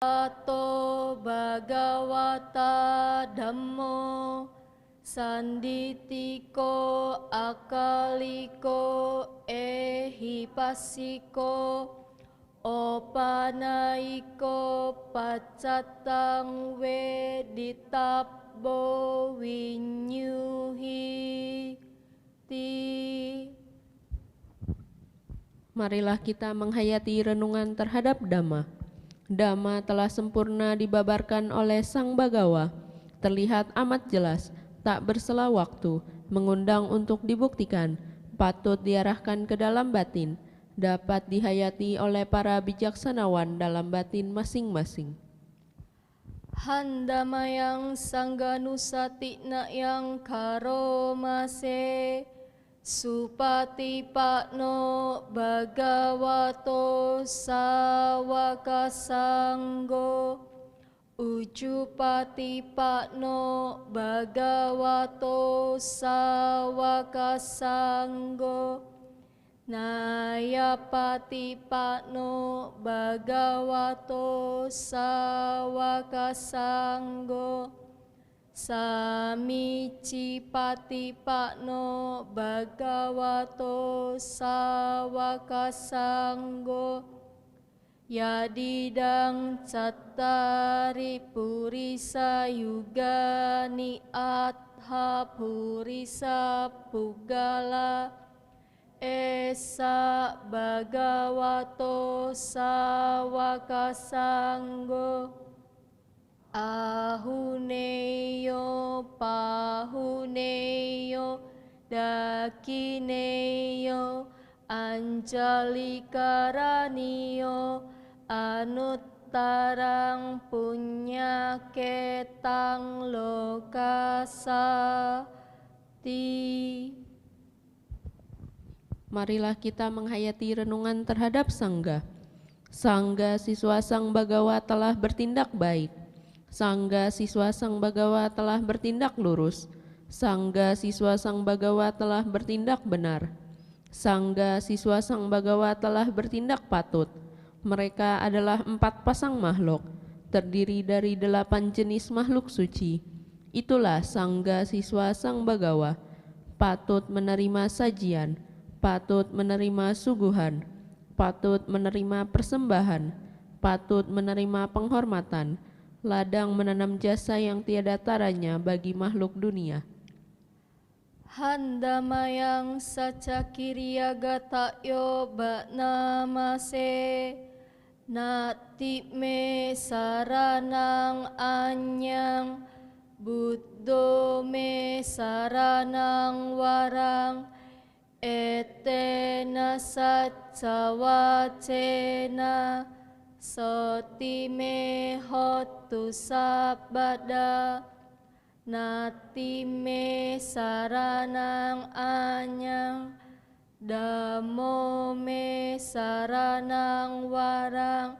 Ato Bhagavata Dhammo Sanditiko Akaliko Ehipassiko Opanaiko Paccatang Wedittabbo Vinyuhi Ti. Marilah kita menghayati renungan terhadap Dhamma. Dhamma telah sempurna dibabarkan oleh Sang Bagawa, terlihat amat jelas, tak bersela waktu, mengundang untuk dibuktikan, patut diarahkan ke dalam batin, dapat dihayati oleh para bijaksanawan dalam batin masing-masing. Handamayang sangganusatikna yang karomase Supatipakno Bhagavato Sawaka Sanggo Ujupatipakno Bhagavato Sawaka Sanggo Nayapatipakno Bhagavato Sawaka Sanggo Samicipatipakno Bhagavato Sawaka Sanggo Yadidang Cattari Purisa Yugani Atha Purisa Puggala Esa Bhagavato Sawaka Sanggo Ahuneyo Pahuneyo Dakineyo Anjalikaraniyo Anuttarang Punyaketang Lokasati. Marilah kita menghayati renungan terhadap Sangga. Sangga siswa Sang Bagawa telah bertindak baik. Sangga siswa Sang Bagawa telah bertindak lurus. Sangga siswa Sang Bagawa telah bertindak benar. Sangga siswa Sang Bagawa telah bertindak patut. Mereka adalah 4 pasang makhluk, terdiri dari 8 jenis makhluk suci. Itulah Sangga siswa Sang Bagawa, patut menerima sajian, patut menerima suguhan, patut menerima persembahan, patut menerima penghormatan, ladang menanam jasa yang tiada taranya bagi makhluk dunia. Handamayang sacakiriyagatayo ba'namase Natime saranang anyang Buddho me saranang warang Etena saccawacena Sotime hotu sabada Natime saranang anyang Dhammo me saranang warang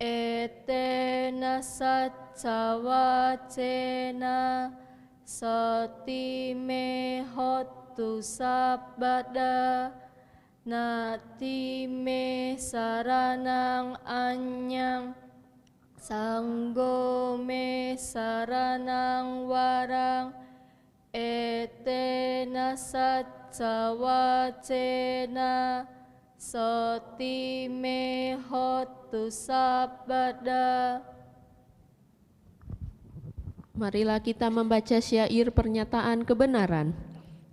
Etena saccawacena Sotime hotu sabada Natime saranang anyang Sanggo me saranang warang Etena saccawacena Sotime hotu sabada. Marilah kita membaca syair pernyataan kebenaran.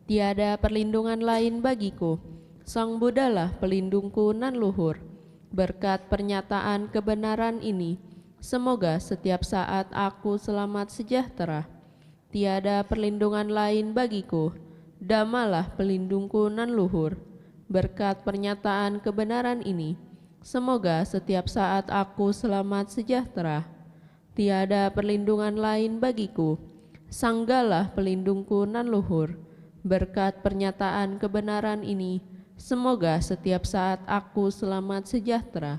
Tiada perlindungan lain bagiku, Sang Buddhalah pelindungku nan luhur. Berkat pernyataan kebenaran ini, semoga setiap saat aku selamat sejahtera. Tiada perlindungan lain bagiku, Dhammalah pelindungku nan luhur. Berkat pernyataan kebenaran ini, semoga setiap saat aku selamat sejahtera. Tiada perlindungan lain bagiku, Sanggalah pelindungku nan luhur. Berkat pernyataan kebenaran ini, semoga setiap saat aku selamat sejahtera.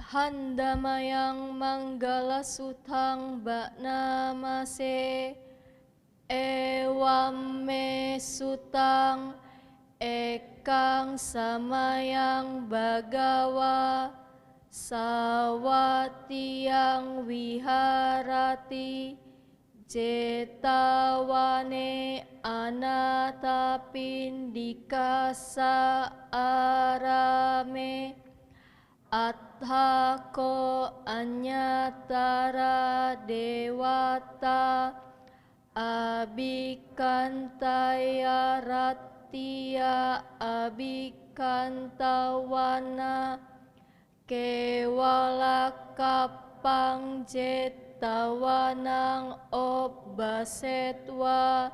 Handamayang manggala sutang ba'namase Ewam me sutang ekang samayang bagawa Sawatiyang viharati Jetavane anatapindikasa arame Athako anyatara dewata Abhikantaya rattiya abhikantawana Kewalakapang jetawanang obbasetwa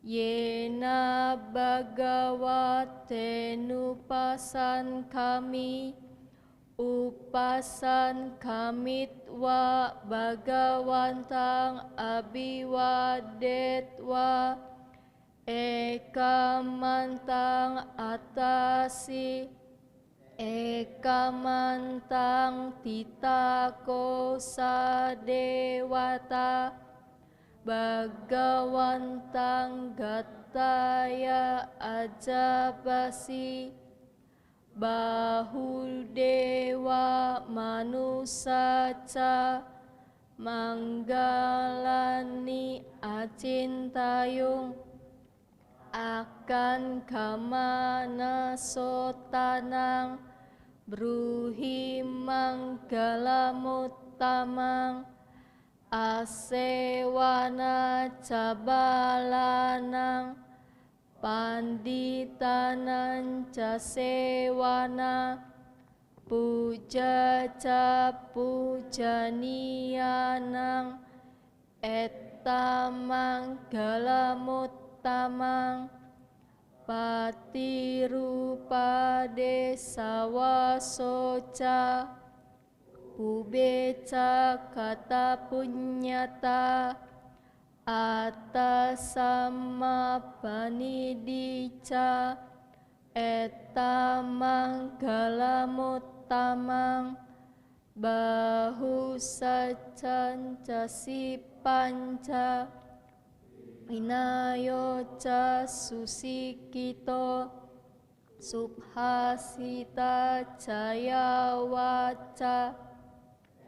Yena bhagavatenupasan kami Upasan kamitwa bhagawantang abiwadetwa Ekamantang atasi Ekamantang titako sadewata Bhagawantang gataya ajabasi Bahudewa manusaca Manggalani acintayung Akan kamana sotanang Bruhi manggalamutamang Asewana cabalanang Panditanan casewana Puja ca pujaniyanang Etamang galamuttamang Patirupade sawasoca Pubeca kata punyata Atasama panidica Etamang galamuttamang Bahusacanca sipanca Vinayoca susikito Subhasita cayawaca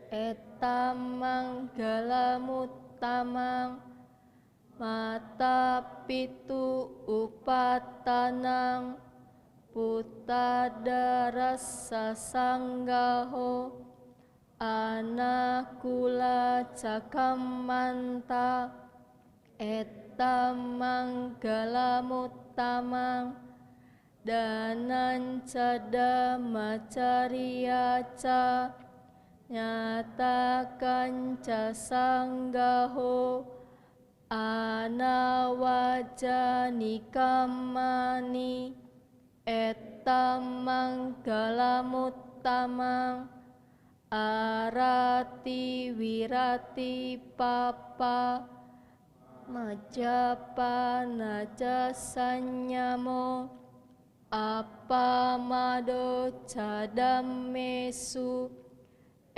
Etamang galamuttamang Mata pitu upatanang Putadarasa sanggaho Anakula cakamanta Etamang galamuttamang Dananca dhamacariyaca Nyatakan ca sanggaho Anawajani kamani Etamang galamuttamang Arati wirati papa Majapana jasanyamo Apamado cadamesu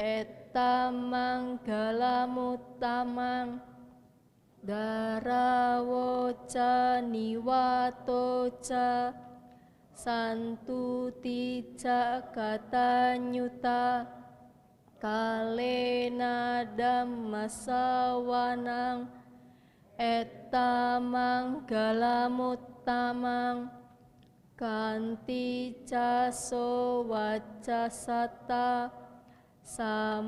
Etamang galamuttamang Darawoca niwatoca Santutica katanyuta Kalena dhammasawanang Etamang galamuttamang Kantica sowacasata Samananca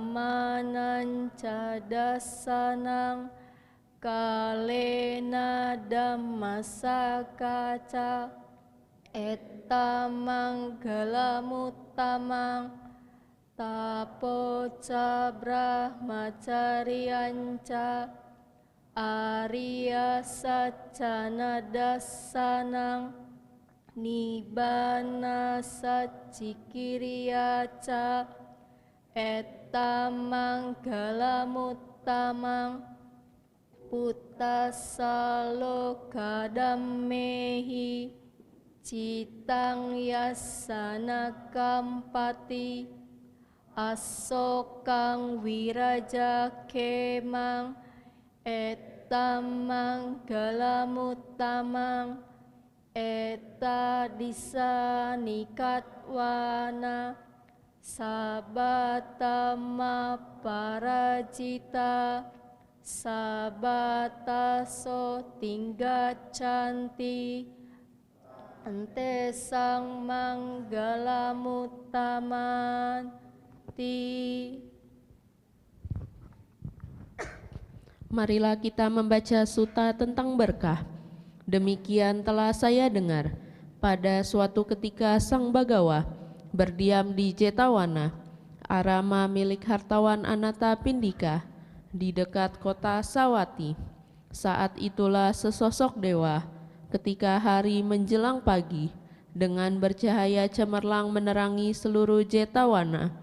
dasanang Kalena dhammasakaca Etamang galamuttamang Tapoca brahmacariyanca Arya sacana dasanang Nibbana sacikiriyaca Etamang galamuttamang Puttasaloka dammehi Citang yasana kampati Asokang wiraja kemang Etamang galamuttamang Eta disanikatwana Sabatama parajita, sabataso tinggat canti, ante sang manggala mutamanti. Marilah kita membaca suta tentang berkah. Demikian telah saya dengar, pada suatu ketika Sang Bagawa berdiam di Jetawana, arama milik hartawan Anata Pindika, di dekat kota Sawati. Saat itulah sesosok dewa, ketika hari menjelang pagi, dengan bercahaya cemerlang menerangi seluruh Jetawana,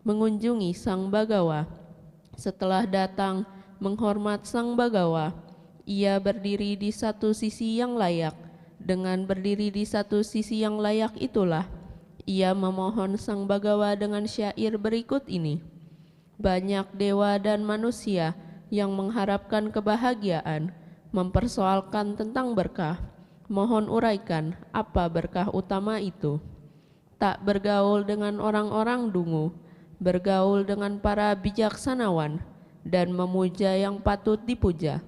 mengunjungi Sang Bagawa. Setelah datang menghormat Sang Bagawa, ia berdiri di satu sisi yang layak. Dengan berdiri di satu sisi yang layak itulah ia memohon Sang Bagawa dengan syair berikut ini. Banyak dewa dan manusia yang mengharapkan kebahagiaan, mempersoalkan tentang berkah. Mohon uraikan apa berkah utama itu. Tak bergaul dengan orang-orang dungu, bergaul dengan para bijaksanawan, dan memuja yang patut dipuja.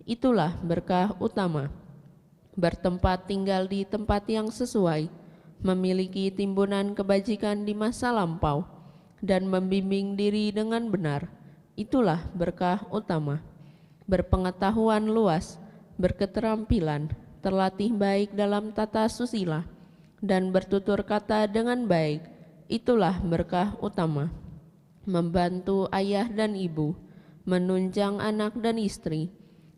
Itulah berkah utama. Bertempat tinggal di tempat yang sesuai, memiliki timbunan kebajikan di masa lampau, dan membimbing diri dengan benar. Itulah berkah utama. Berpengetahuan luas, berketerampilan, terlatih baik dalam tata susila, dan bertutur kata dengan baik. Itulah berkah utama. Membantu ayah dan ibu, menunjang anak dan istri,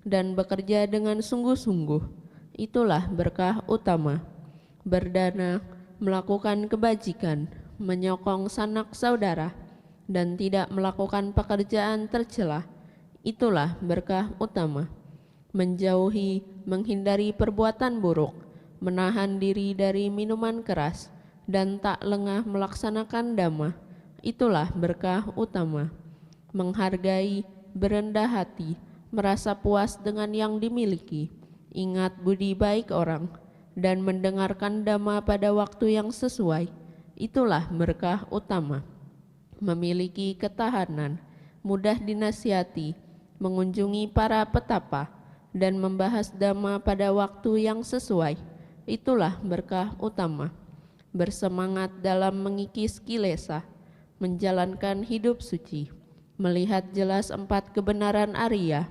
dan bekerja dengan sungguh-sungguh. Itulah berkah utama. Berdana, melakukan kebajikan, menyokong sanak saudara, dan tidak melakukan pekerjaan tercela. Itulah berkah utama. Menjauhi, menghindari perbuatan buruk, menahan diri dari minuman keras, dan tak lengah melaksanakan dhamma. Itulah berkah utama. Menghargai, berendah hati, merasa puas dengan yang dimiliki, ingat budi baik orang, dan mendengarkan dhamma pada waktu yang sesuai. Itulah berkah utama. Memiliki ketahanan, mudah dinasihati, mengunjungi para petapa, dan membahas dhamma pada waktu yang sesuai. Itulah berkah utama. Bersemangat dalam mengikis kilesa, menjalankan hidup suci, melihat jelas 4 kebenaran Arya,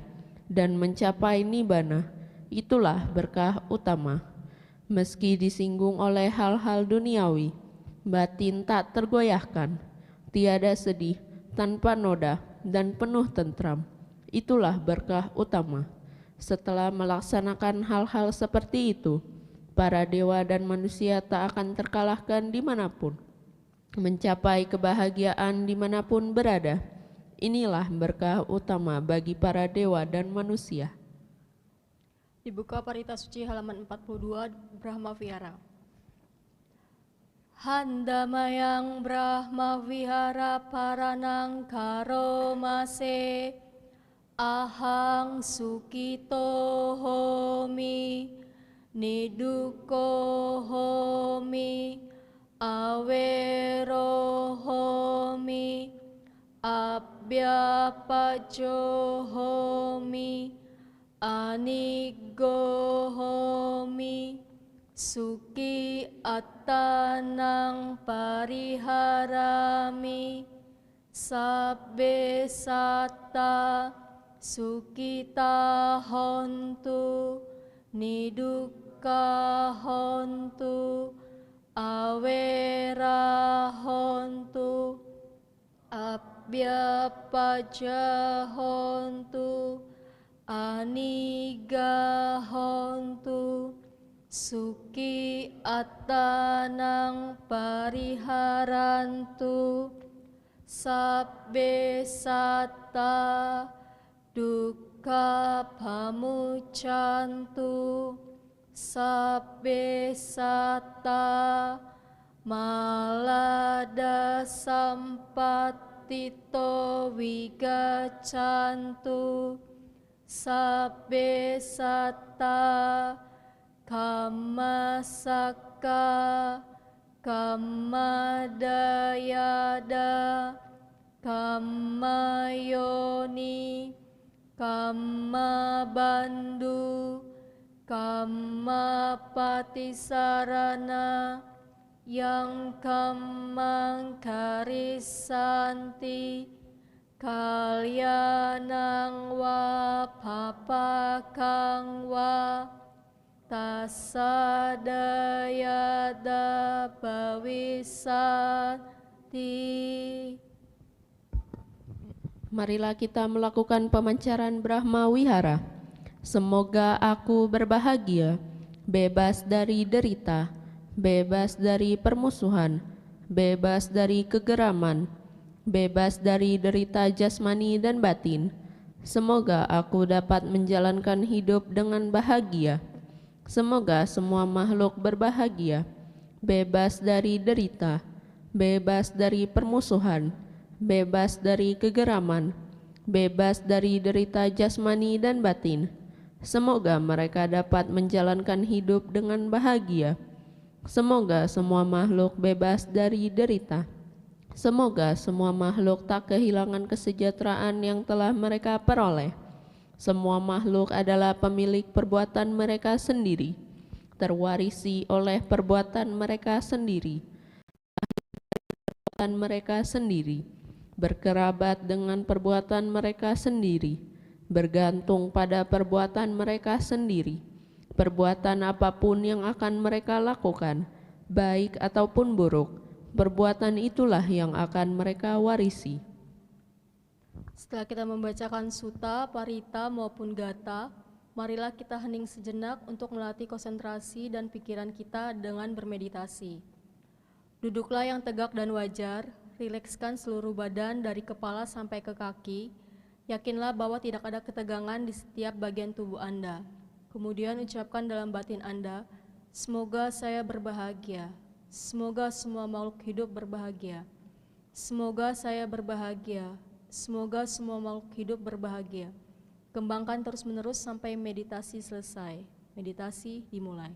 dan mencapai nibbana. Itulah berkah utama. Meski disinggung oleh hal-hal duniawi, batin tak tergoyahkan, tiada sedih, tanpa noda, dan penuh tentram. Itulah berkah utama. Setelah melaksanakan hal-hal seperti itu, para dewa dan manusia tak akan terkalahkan dimanapun, mencapai kebahagiaan dimanapun berada. Inilah berkah utama bagi para dewa dan manusia. Dibuka Parita Suci halaman 42, Brahma Vihara. Handamayang Brahma Vihara Paranang Karomase, Ahang Sukito Homi, Niduko Homi, Awero Homi, Abhyapajo Homi, Aniggo Homi, Suki Attanang Pariharami, Sabbe Satta Sukita Hontu, Nidukkha Hontu, Awera Hontu, Abhyapaja Hontu, Anigga Hontu, Suki Attanang Pariharantu, Sabbe Satta Dukkha Pamuccantu, Sabbe Satta Malada Sampattito Vigaccantu, Sabbe Satta Kammasakka Kammadayada, Kammayoni, Kammabandhu, Kammapatisarana, yang kammang karisanti, kalyanang wa papakang wa, tasadayada bawisati. Marilah kita melakukan pemancaran Brahma Wihara. Semoga aku berbahagia, bebas dari derita, bebas dari permusuhan, bebas dari kegeraman, bebas dari derita jasmani dan batin. Semoga aku dapat menjalankan hidup dengan bahagia. Semoga semua makhluk berbahagia, bebas dari derita, bebas dari permusuhan, bebas dari kegeraman, bebas dari derita jasmani dan batin. Semoga mereka dapat menjalankan hidup dengan bahagia. Semoga semua makhluk bebas dari derita. Semoga semua makhluk tak kehilangan kesejahteraan yang telah mereka peroleh. Semua makhluk adalah pemilik perbuatan mereka sendiri, terwarisi oleh perbuatan mereka sendiri, perbuatan mereka sendiri, berkerabat dengan perbuatan mereka sendiri, bergantung pada perbuatan mereka sendiri. Perbuatan apapun yang akan mereka lakukan, baik ataupun buruk, perbuatan itulah yang akan mereka warisi. Setelah kita membacakan sutta, parita maupun gata, marilah kita hening sejenak untuk melatih konsentrasi dan pikiran kita dengan bermeditasi. Duduklah yang tegak dan wajar, rilekskan seluruh badan dari kepala sampai ke kaki. Yakinlah bahwa tidak ada ketegangan di setiap bagian tubuh Anda. Kemudian ucapkan dalam batin Anda, semoga saya berbahagia, semoga semua makhluk hidup berbahagia, semoga saya berbahagia, semoga semua makhluk hidup berbahagia. Kembangkan terus-menerus sampai meditasi selesai. Meditasi dimulai.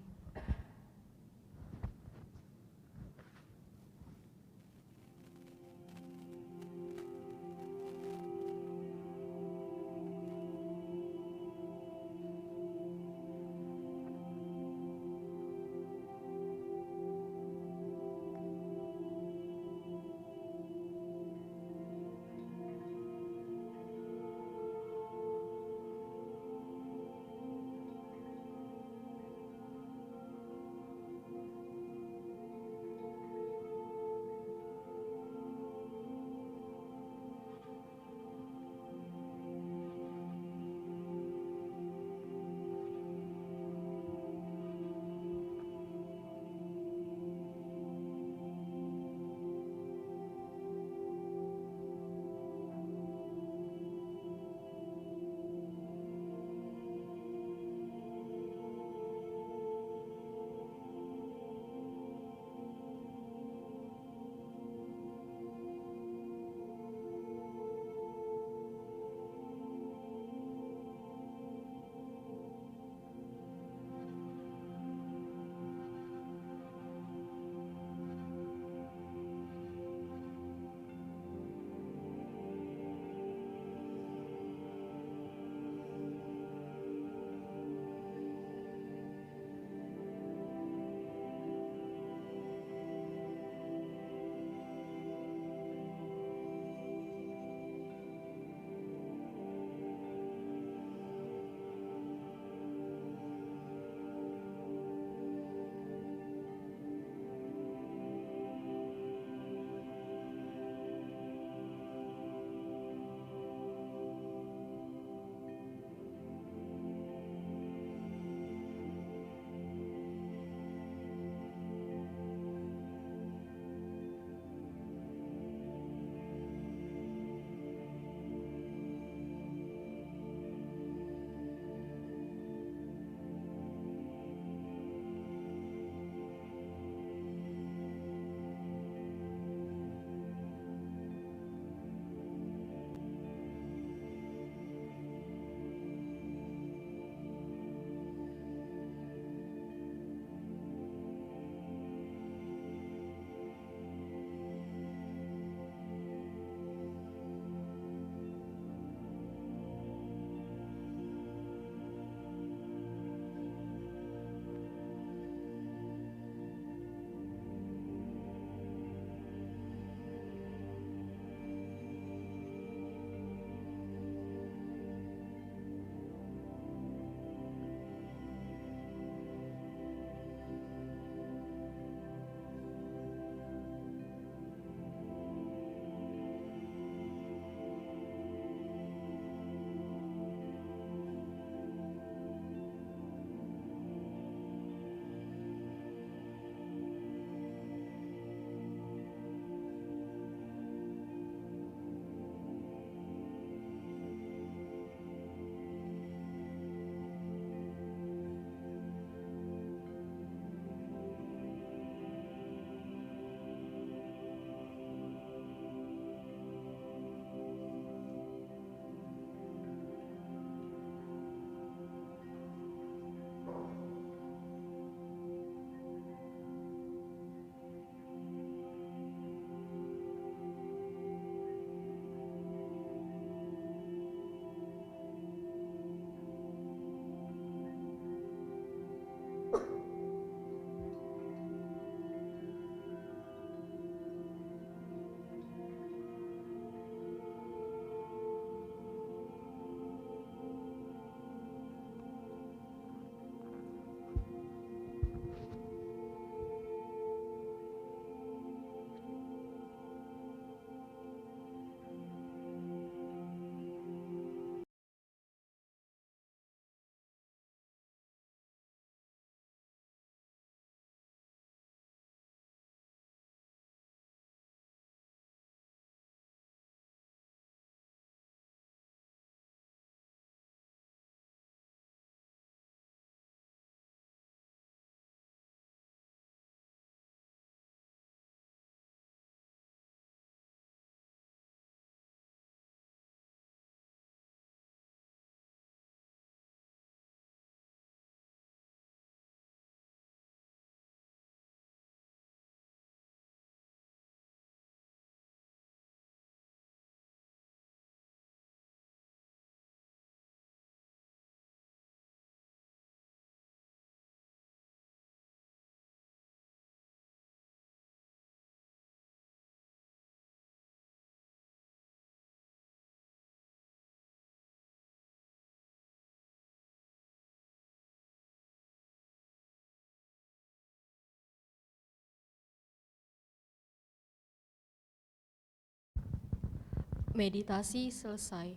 Meditasi selesai.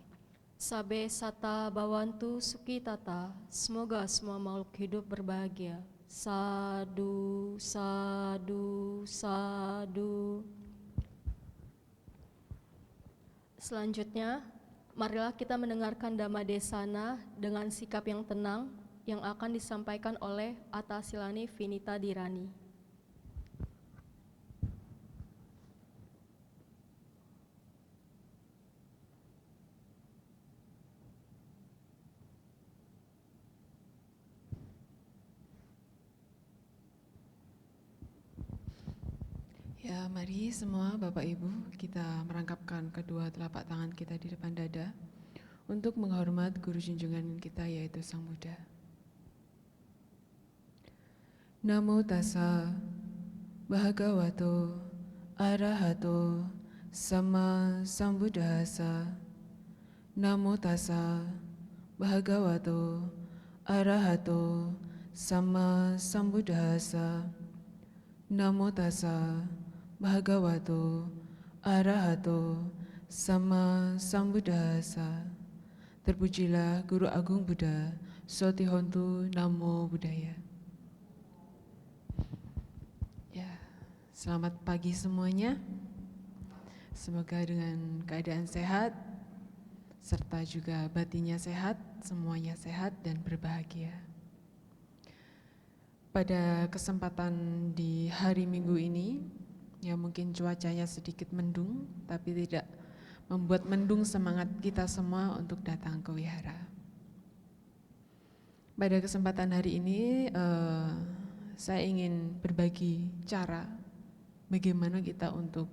Sabe sata bawantu sukitata. Semoga semua makhluk hidup berbahagia. Sadu, sadu, sadu. Selanjutnya, marilah kita mendengarkan Dhamma Desana dengan sikap yang tenang yang akan disampaikan oleh Atasilani Vinita Dirani. Ya, mari semua Bapak Ibu kita merangkapkan kedua telapak tangan kita di depan dada untuk menghormat guru junjungan kita yaitu Sang Buddha. Namo tassa bhagavato arahato sama sambuddhassa. Namo tassa bhagavato arahato sama sambuddhassa. Namo tassa bhagavato arahato sama sambuddhassa. Terpujilah Guru Agung Buddha, Sotihontu Namo Buddhaya. Ya, selamat pagi semuanya. Semoga dengan keadaan sehat, serta juga batinnya sehat, semuanya sehat dan berbahagia. Pada kesempatan di hari Minggu ini, ya mungkin cuacanya sedikit mendung, tapi tidak membuat mendung semangat kita semua untuk datang ke wihara. Pada kesempatan hari ini, saya ingin berbagi cara bagaimana kita untuk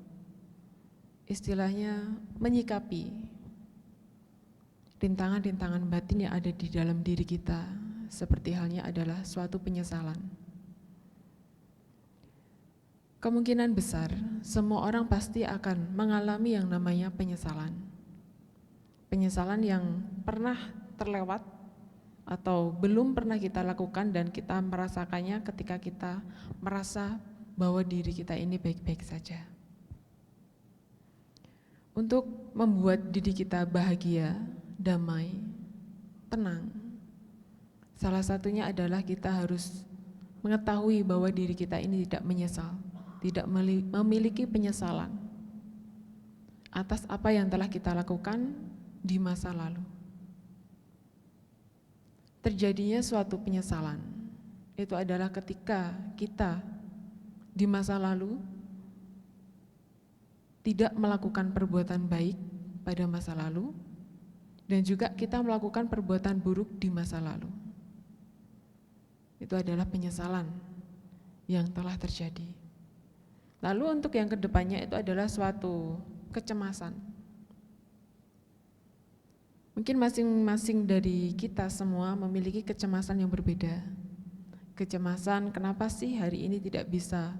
istilahnya menyikapi rintangan-rintangan batin yang ada di dalam diri kita, seperti halnya adalah suatu penyesalan. Kemungkinan besar semua orang pasti akan mengalami yang namanya penyesalan. Penyesalan yang pernah terlewat atau belum pernah kita lakukan dan kita merasakannya ketika kita merasa bahwa diri kita ini baik-baik saja. Untuk membuat diri kita bahagia, damai, tenang, salah satunya adalah kita harus mengetahui bahwa diri kita ini tidak menyesal, tidak memiliki penyesalan atas apa yang telah kita lakukan di masa lalu. Terjadinya suatu penyesalan itu adalah ketika kita di masa lalu tidak melakukan perbuatan baik pada masa lalu dan juga kita melakukan perbuatan buruk di masa lalu. Itu adalah penyesalan yang telah terjadi. Lalu untuk yang kedepannya itu adalah suatu kecemasan. Mungkin masing-masing dari kita semua memiliki kecemasan yang berbeda. Kecemasan kenapa sih hari ini tidak bisa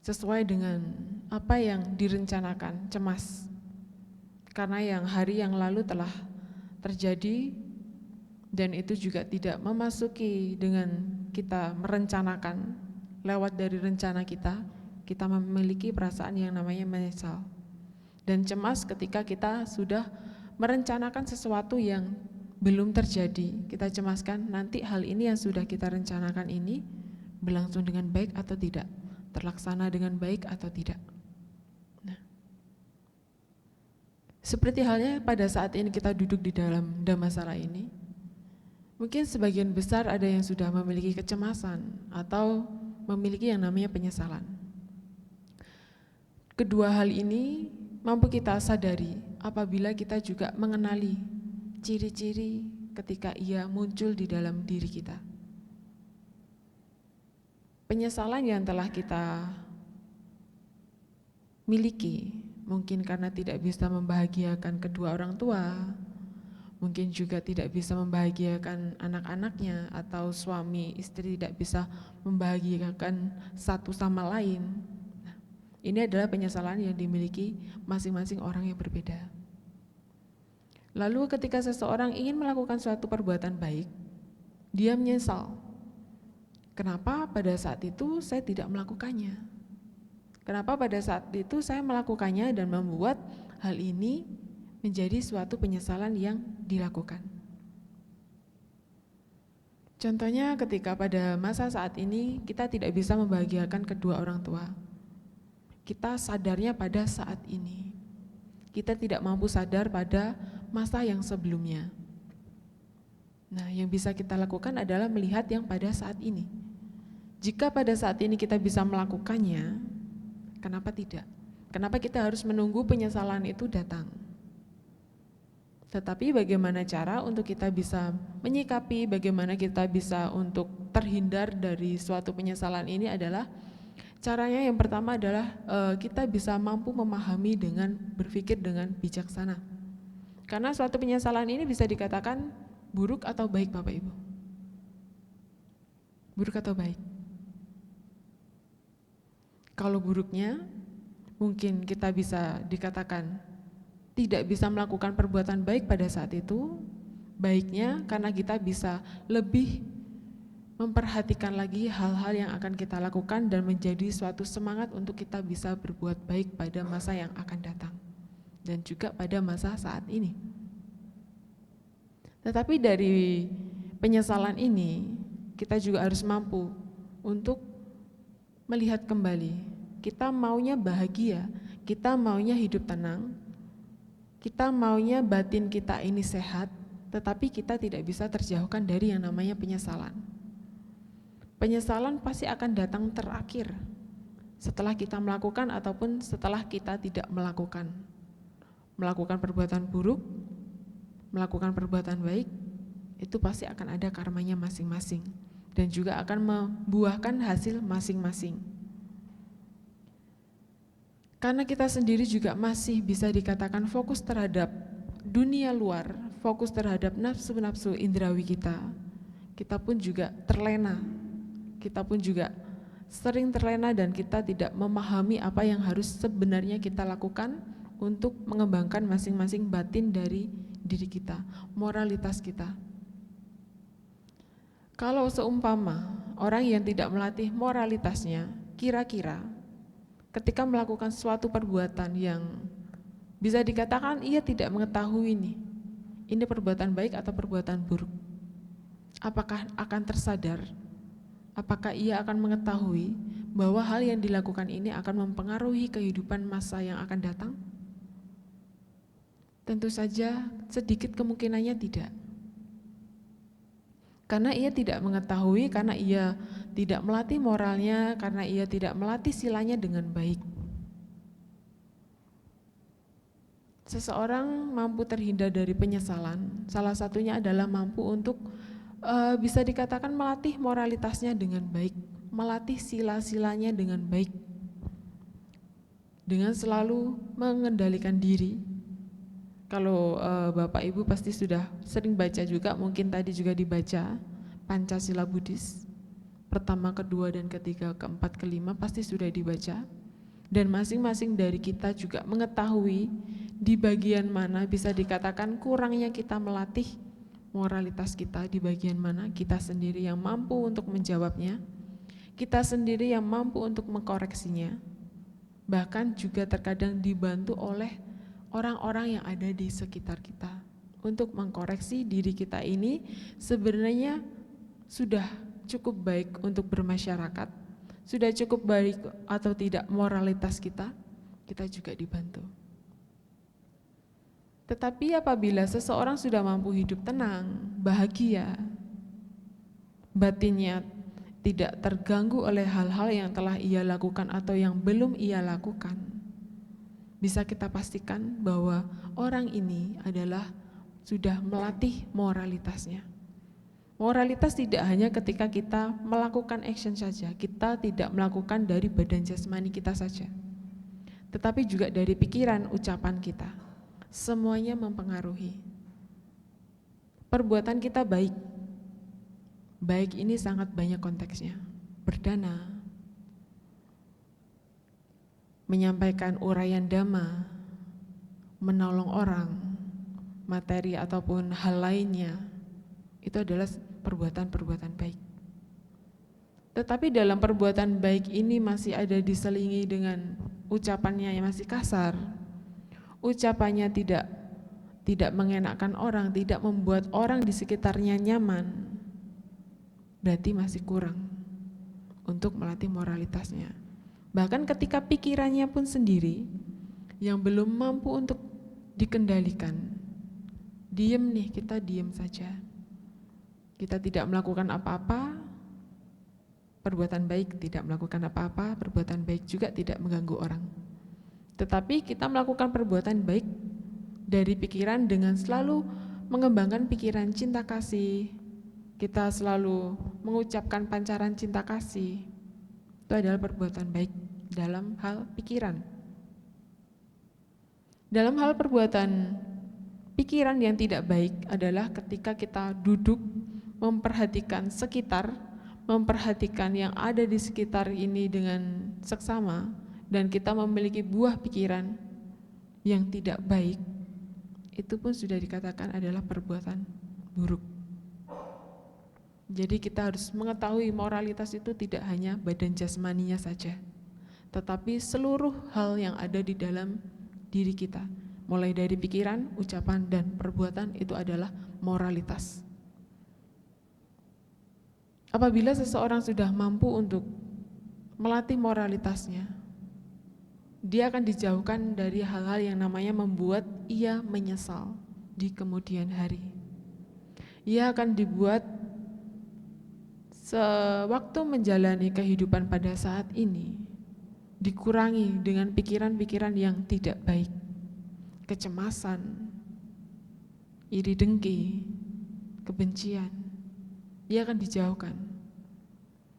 sesuai dengan apa yang direncanakan, cemas. Karena yang hari yang lalu telah terjadi dan itu juga tidak memasuki dengan kita merencanakan lewat dari rencana kita memiliki perasaan yang namanya menyesal dan cemas ketika kita sudah merencanakan sesuatu yang belum terjadi. Kita cemaskan nanti hal ini yang sudah kita rencanakan ini berlangsung dengan baik atau tidak, terlaksana dengan baik atau tidak. Nah, seperti halnya pada saat ini kita duduk di dalam Dhammasala ini, mungkin sebagian besar ada yang sudah memiliki kecemasan atau memiliki yang namanya penyesalan. Kedua hal ini mampu kita sadari apabila kita juga mengenali ciri-ciri ketika ia muncul di dalam diri kita. Penyesalan yang telah kita miliki, mungkin karena tidak bisa membahagiakan kedua orang tua, mungkin juga tidak bisa membahagiakan anak-anaknya, atau suami istri tidak bisa membahagiakan satu sama lain. Ini adalah penyesalan yang dimiliki masing-masing orang yang berbeda. Lalu ketika seseorang ingin melakukan suatu perbuatan baik, dia menyesal. Kenapa pada saat itu saya tidak melakukannya? Kenapa pada saat itu saya melakukannya dan membuat hal ini menjadi suatu penyesalan yang dilakukan. Contohnya ketika pada masa saat ini kita tidak bisa membahagiakan kedua orang tua. Kita sadarnya pada saat ini. Kita tidak mampu sadar pada masa yang sebelumnya. Nah, yang bisa kita lakukan adalah melihat yang pada saat ini. Jika pada saat ini kita bisa melakukannya, kenapa tidak? Kenapa kita harus menunggu penyesalan itu datang? Tetapi bagaimana cara untuk kita bisa menyikapi, bagaimana kita bisa untuk terhindar dari suatu penyesalan ini adalah caranya yang pertama adalah kita bisa mampu memahami dengan berpikir dengan bijaksana. Karena suatu penyesalan ini bisa dikatakan buruk atau baik Bapak Ibu? Buruk atau baik? Kalau buruknya mungkin kita bisa dikatakan tidak bisa melakukan perbuatan baik pada saat itu. Baiknya karena kita bisa lebih memperhatikan lagi hal-hal yang akan kita lakukan dan menjadi suatu semangat untuk kita bisa berbuat baik pada masa yang akan datang dan juga pada masa saat ini. Tetapi dari penyesalan ini kita juga harus mampu untuk melihat kembali. Kita maunya bahagia, kita maunya hidup tenang, kita maunya batin kita ini sehat, tetapi kita tidak bisa terjauhkan dari yang namanya penyesalan. Penyesalan pasti akan datang terakhir setelah kita melakukan ataupun setelah kita tidak melakukan. Melakukan perbuatan buruk, melakukan perbuatan baik, itu pasti akan ada karmanya masing-masing dan juga akan membuahkan hasil masing-masing. Karena kita sendiri juga masih bisa dikatakan fokus terhadap dunia luar, fokus terhadap nafsu-nafsu indrawi kita, kita pun juga terlena, kita pun juga sering terlena dan kita tidak memahami apa yang harus sebenarnya kita lakukan untuk mengembangkan masing-masing batin dari diri kita, moralitas kita. Kalau seumpama orang yang tidak melatih moralitasnya, kira-kira ketika melakukan suatu perbuatan yang bisa dikatakan ia tidak mengetahui ini perbuatan baik atau perbuatan buruk, apakah akan tersadar? Apakah ia akan mengetahui bahwa hal yang dilakukan ini akan mempengaruhi kehidupan masa yang akan datang? Tentu saja sedikit kemungkinannya tidak. Karena ia tidak mengetahui, karena ia tidak melatih moralnya, karena ia tidak melatih silanya dengan baik. Seseorang mampu terhindar dari penyesalan, salah satunya adalah mampu untuk bisa dikatakan melatih moralitasnya dengan baik, melatih sila-silanya dengan baik, dengan selalu mengendalikan diri. Kalau Bapak Ibu pasti sudah sering baca juga, mungkin tadi juga dibaca Pancasila Buddhis, pertama, kedua, dan ketiga, keempat, kelima pasti sudah dibaca. Dan masing-masing dari kita juga mengetahui di bagian mana bisa dikatakan kurangnya kita melatih moralitas kita, di bagian mana kita sendiri yang mampu untuk menjawabnya, kita sendiri yang mampu untuk mengkoreksinya, bahkan juga terkadang dibantu oleh orang-orang yang ada di sekitar kita untuk mengkoreksi diri kita ini sebenarnya sudah cukup baik untuk bermasyarakat, sudah cukup baik atau tidak moralitas kita juga dibantu. Tetapi apabila seseorang sudah mampu hidup tenang, bahagia, batinnya tidak terganggu oleh hal-hal yang telah ia lakukan atau yang belum ia lakukan, bisa kita pastikan bahwa orang ini adalah sudah melatih moralitasnya. Moralitas tidak hanya ketika kita melakukan action saja, kita tidak melakukan dari badan jasmani kita saja, tetapi juga dari pikiran, ucapan kita. Semuanya mempengaruhi. Perbuatan kita baik. Baik ini sangat banyak konteksnya. Berdana, menyampaikan uraian dhamma, menolong orang, materi ataupun hal lainnya, itu adalah perbuatan-perbuatan baik. Tetapi dalam perbuatan baik ini masih ada diselingi dengan ucapannya yang masih kasar, ucapannya tidak mengenakkan orang, tidak membuat orang di sekitarnya nyaman, berarti masih kurang untuk melatih moralitasnya. Bahkan ketika pikirannya pun sendiri yang belum mampu untuk dikendalikan, diem nih, kita diem saja. Kita tidak melakukan apa-apa, perbuatan baik tidak melakukan apa-apa, perbuatan baik juga tidak mengganggu orang. Tetapi kita melakukan perbuatan baik dari pikiran dengan selalu mengembangkan pikiran cinta kasih, kita selalu mengucapkan pancaran cinta kasih, itu adalah perbuatan baik dalam hal pikiran. Dalam hal perbuatan pikiran yang tidak baik adalah ketika kita duduk memperhatikan sekitar, memperhatikan yang ada di sekitar ini dengan seksama, dan kita memiliki buah pikiran yang tidak baik, itu pun sudah dikatakan adalah perbuatan buruk. Jadi kita harus mengetahui moralitas itu tidak hanya badan jasmaninya saja, tetapi seluruh hal yang ada di dalam diri kita, mulai dari pikiran, ucapan, dan perbuatan, itu adalah moralitas. Apabila seseorang sudah mampu untuk melatih moralitasnya, dia akan dijauhkan dari hal-hal yang namanya membuat ia menyesal di kemudian hari. Ia akan dibuat sewaktu menjalani kehidupan pada saat ini dikurangi dengan pikiran-pikiran yang tidak baik, kecemasan, iri dengki, kebencian. Ia akan dijauhkan.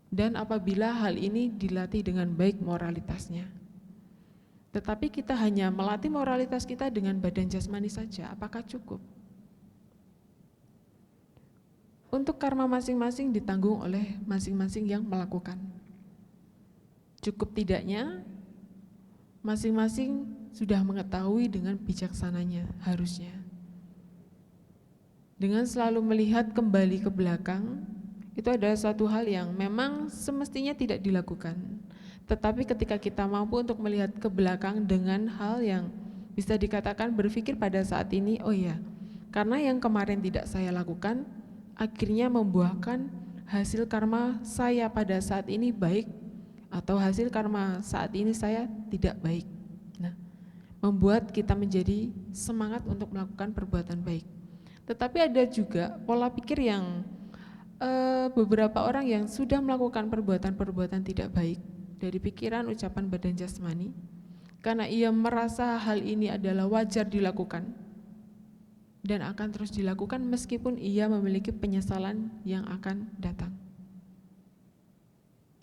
Dan apabila hal ini dilatih dengan baik moralitasnya. Tetapi kita hanya melatih moralitas kita dengan badan jasmani saja, apakah cukup? Untuk karma masing-masing ditanggung oleh masing-masing yang melakukan. Cukup tidaknya, masing-masing sudah mengetahui dengan bijaksananya harusnya. Dengan selalu melihat kembali ke belakang, itu adalah suatu hal yang memang semestinya tidak dilakukan. Tetapi ketika kita mampu untuk melihat ke belakang dengan hal yang bisa dikatakan berpikir pada saat ini, oh ya, karena yang kemarin tidak saya lakukan, akhirnya membuahkan hasil karma saya pada saat ini baik, atau hasil karma saat ini saya tidak baik. Nah, membuat kita menjadi semangat untuk melakukan perbuatan baik. Tetapi ada juga pola pikir yang beberapa orang yang sudah melakukan perbuatan-perbuatan tidak baik dari pikiran, ucapan, badan jasmani, karena ia merasa hal ini adalah wajar dilakukan dan akan terus dilakukan meskipun ia memiliki penyesalan yang akan datang.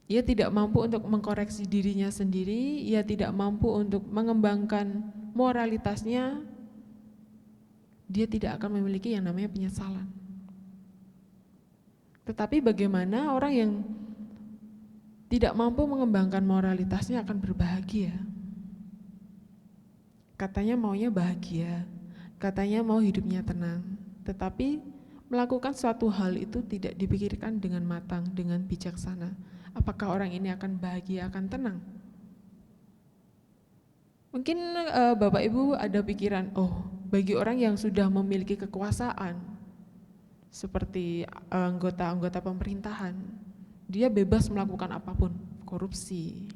Ia tidak mampu untuk mengkoreksi dirinya sendiri, ia tidak mampu untuk mengembangkan moralitasnya, dia tidak akan memiliki yang namanya penyesalan. Tetapi bagaimana orang yang tidak mampu mengembangkan moralitasnya akan berbahagia? Katanya maunya bahagia, katanya mau hidupnya tenang, tetapi melakukan suatu hal itu tidak dipikirkan dengan matang, dengan bijaksana. Apakah orang ini akan bahagia, akan tenang? Mungkin Bapak Ibu ada pikiran, oh bagi orang yang sudah memiliki kekuasaan, seperti anggota-anggota pemerintahan, dia bebas melakukan apapun, korupsi.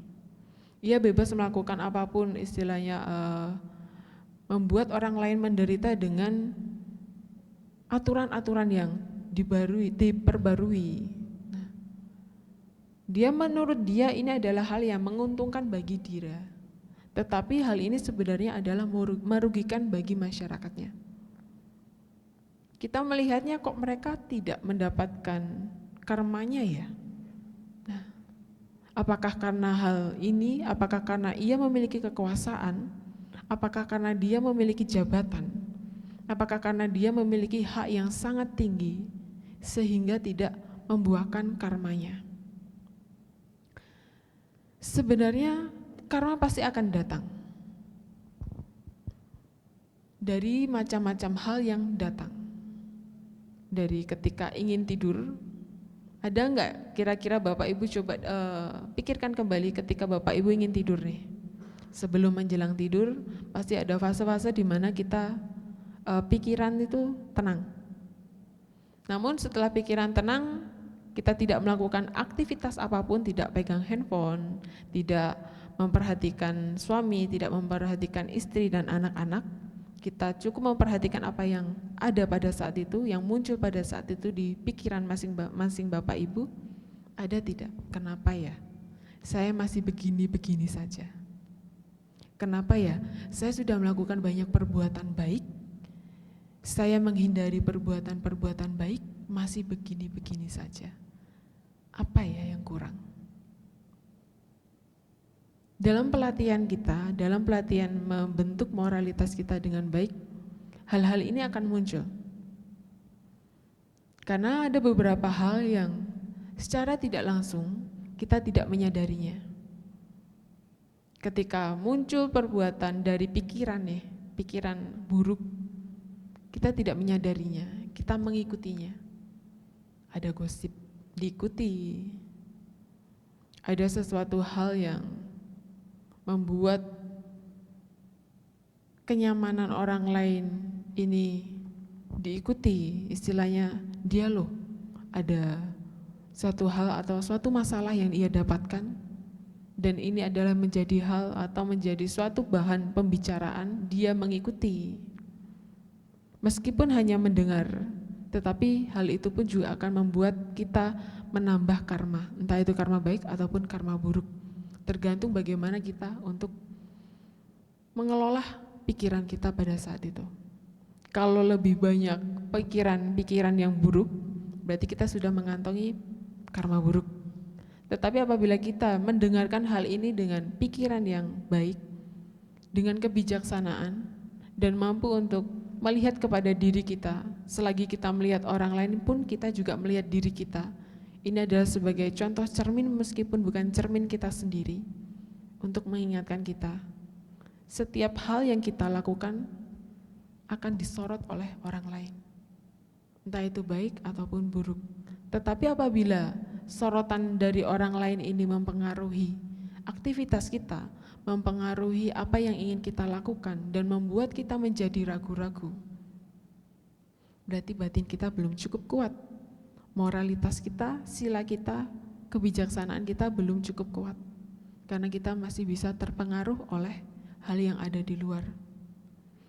Ia bebas melakukan apapun, istilahnya membuat orang lain menderita dengan aturan-aturan yang diperbarui. Nah, dia menurut dia ini adalah hal yang menguntungkan bagi dia. Tetapi hal ini sebenarnya adalah merugikan bagi masyarakatnya. Kita melihatnya kok mereka tidak mendapatkan karmanya ya. Nah, apakah karena hal ini, apakah karena ia memiliki kekuasaan, apakah karena dia memiliki jabatan, apakah karena dia memiliki hak yang sangat tinggi sehingga tidak membuahkan karmanya. Sebenarnya karma pasti akan datang dari macam-macam hal yang datang. Dari ketika ingin tidur, ada enggak kira-kira Bapak Ibu coba pikirkan kembali ketika Bapak Ibu ingin tidur nih. Sebelum menjelang tidur, pasti ada fase-fase di mana kita pikiran itu tenang. Namun setelah pikiran tenang, kita tidak melakukan aktivitas apapun, tidak pegang handphone, tidak memperhatikan suami, tidak memperhatikan istri dan anak-anak. Kita cukup memperhatikan apa yang ada pada saat itu, yang muncul pada saat itu di pikiran masing-masing Bapak Ibu. Ada tidak? Kenapa ya? Saya masih begini-begini saja. Kenapa ya? Saya sudah melakukan banyak perbuatan baik, saya menghindari perbuatan-perbuatan baik, masih begini-begini saja. Apa ya yang kurang? Dalam pelatihan kita, dalam pelatihan membentuk moralitas kita dengan baik, hal-hal ini akan muncul. Karena ada beberapa hal yang secara tidak langsung kita tidak menyadarinya. Ketika muncul perbuatan dari pikiran buruk, kita tidak menyadarinya, kita mengikutinya. Ada gosip, diikuti. Ada sesuatu hal yang membuat kenyamanan orang lain ini diikuti, istilahnya dia loh, ada suatu hal atau suatu masalah yang ia dapatkan, dan ini adalah menjadi hal atau menjadi suatu bahan pembicaraan, dia mengikuti. Meskipun hanya mendengar, tetapi hal itu pun juga akan membuat kita menambah karma, entah itu karma baik ataupun karma buruk. Tergantung bagaimana kita untuk mengelola pikiran kita pada saat itu. Kalau lebih banyak pikiran yang buruk, berarti kita sudah mengantongi karma buruk. Tetapi apabila kita mendengarkan hal ini dengan pikiran yang baik, dengan kebijaksanaan, dan mampu untuk melihat kepada diri kita, selagi kita melihat orang lain pun kita juga melihat diri kita. Ini adalah sebagai contoh cermin meskipun bukan cermin kita sendiri, untuk mengingatkan kita, setiap hal yang kita lakukan akan disorot oleh orang lain, entah itu baik ataupun buruk. Tetapi apabila sorotan dari orang lain ini mempengaruhi aktivitas kita, mempengaruhi apa yang ingin kita lakukan, dan membuat kita menjadi ragu-ragu, berarti batin kita belum cukup kuat. Moralitas kita, sila kita, kebijaksanaan kita belum cukup kuat, karena kita masih bisa terpengaruh oleh hal yang ada di luar.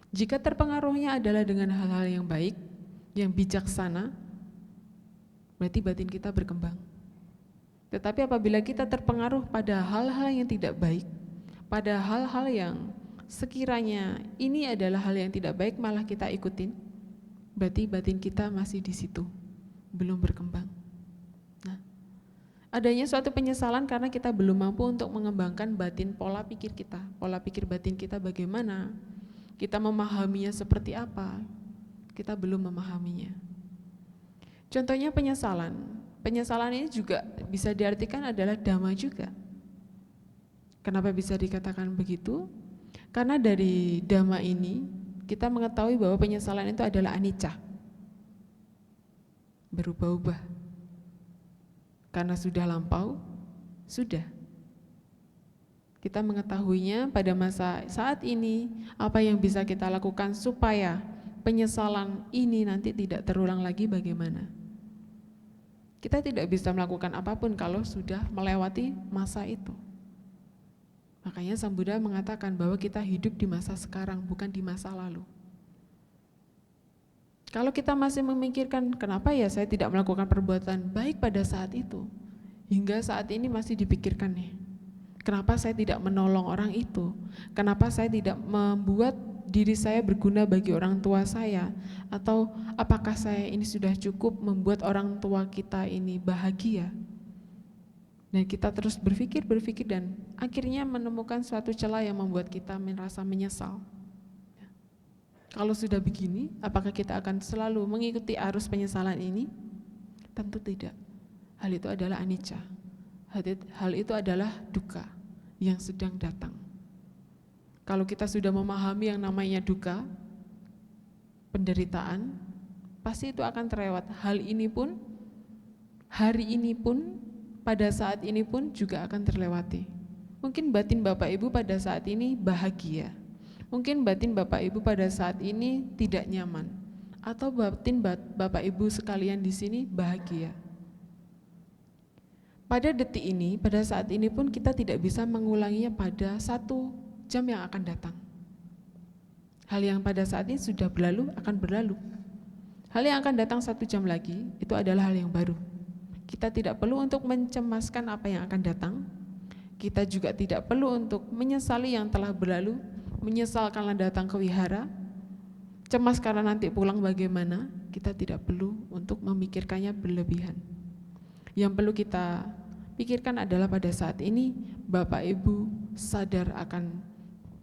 Jika terpengaruhnya adalah dengan hal-hal yang baik, yang bijaksana, berarti batin kita berkembang. Tetapi apabila kita terpengaruh pada hal-hal yang tidak baik, pada hal-hal yang sekiranya ini adalah hal yang tidak baik malah kita ikutin, berarti batin kita masih di situ, belum berkembang. Nah, adanya suatu penyesalan karena kita belum mampu untuk mengembangkan batin pola pikir kita, pola pikir batin kita bagaimana, kita memahaminya seperti apa, kita belum memahaminya. Contohnya penyesalan. Penyesalan ini juga bisa diartikan adalah dhamma juga. Kenapa bisa dikatakan begitu? Karena dari dhamma ini kita mengetahui bahwa penyesalan itu adalah anicca, berubah-ubah. Karena sudah lampau, sudah. Kita mengetahuinya pada masa saat ini, apa yang bisa kita lakukan supaya penyesalan ini nanti tidak terulang lagi bagaimana. Kita tidak bisa melakukan apapun kalau sudah melewati masa itu. Makanya Sang Buddha mengatakan bahwa kita hidup di masa sekarang, bukan di masa lalu. Kalau kita masih memikirkan, kenapa ya saya tidak melakukan perbuatan baik pada saat itu, hingga saat ini masih dipikirkan nih, kenapa saya tidak menolong orang itu, kenapa saya tidak membuat diri saya berguna bagi orang tua saya, atau apakah saya ini sudah cukup membuat orang tua kita ini bahagia. Dan kita terus berpikir dan akhirnya menemukan suatu celah yang membuat kita merasa menyesal. Kalau sudah begini, apakah kita akan selalu mengikuti arus penyesalan ini? Tentu tidak. Hal itu adalah anicca. Hal itu adalah dukkha yang sedang datang. Kalau kita sudah memahami yang namanya dukkha, penderitaan, pasti itu akan terlewat. Hari ini pun, pada saat ini pun juga akan terlewati. Mungkin batin Bapak Ibu pada saat ini bahagia. Mungkin batin Bapak Ibu pada saat ini tidak nyaman. Atau batin Bapak Ibu sekalian di sini bahagia. Pada detik ini, pada saat ini pun kita tidak bisa mengulanginya pada 1 jam yang akan datang. Hal yang pada saat ini sudah berlalu akan berlalu. Hal yang akan datang 1 jam lagi itu adalah hal yang baru. Kita tidak perlu untuk mencemaskan apa yang akan datang. Kita juga tidak perlu untuk menyesali yang telah berlalu, menyesal karena datang ke wihara, cemas karena nanti pulang bagaimana. Kita tidak perlu untuk memikirkannya berlebihan. Yang perlu kita pikirkan adalah pada saat ini Bapak Ibu sadar akan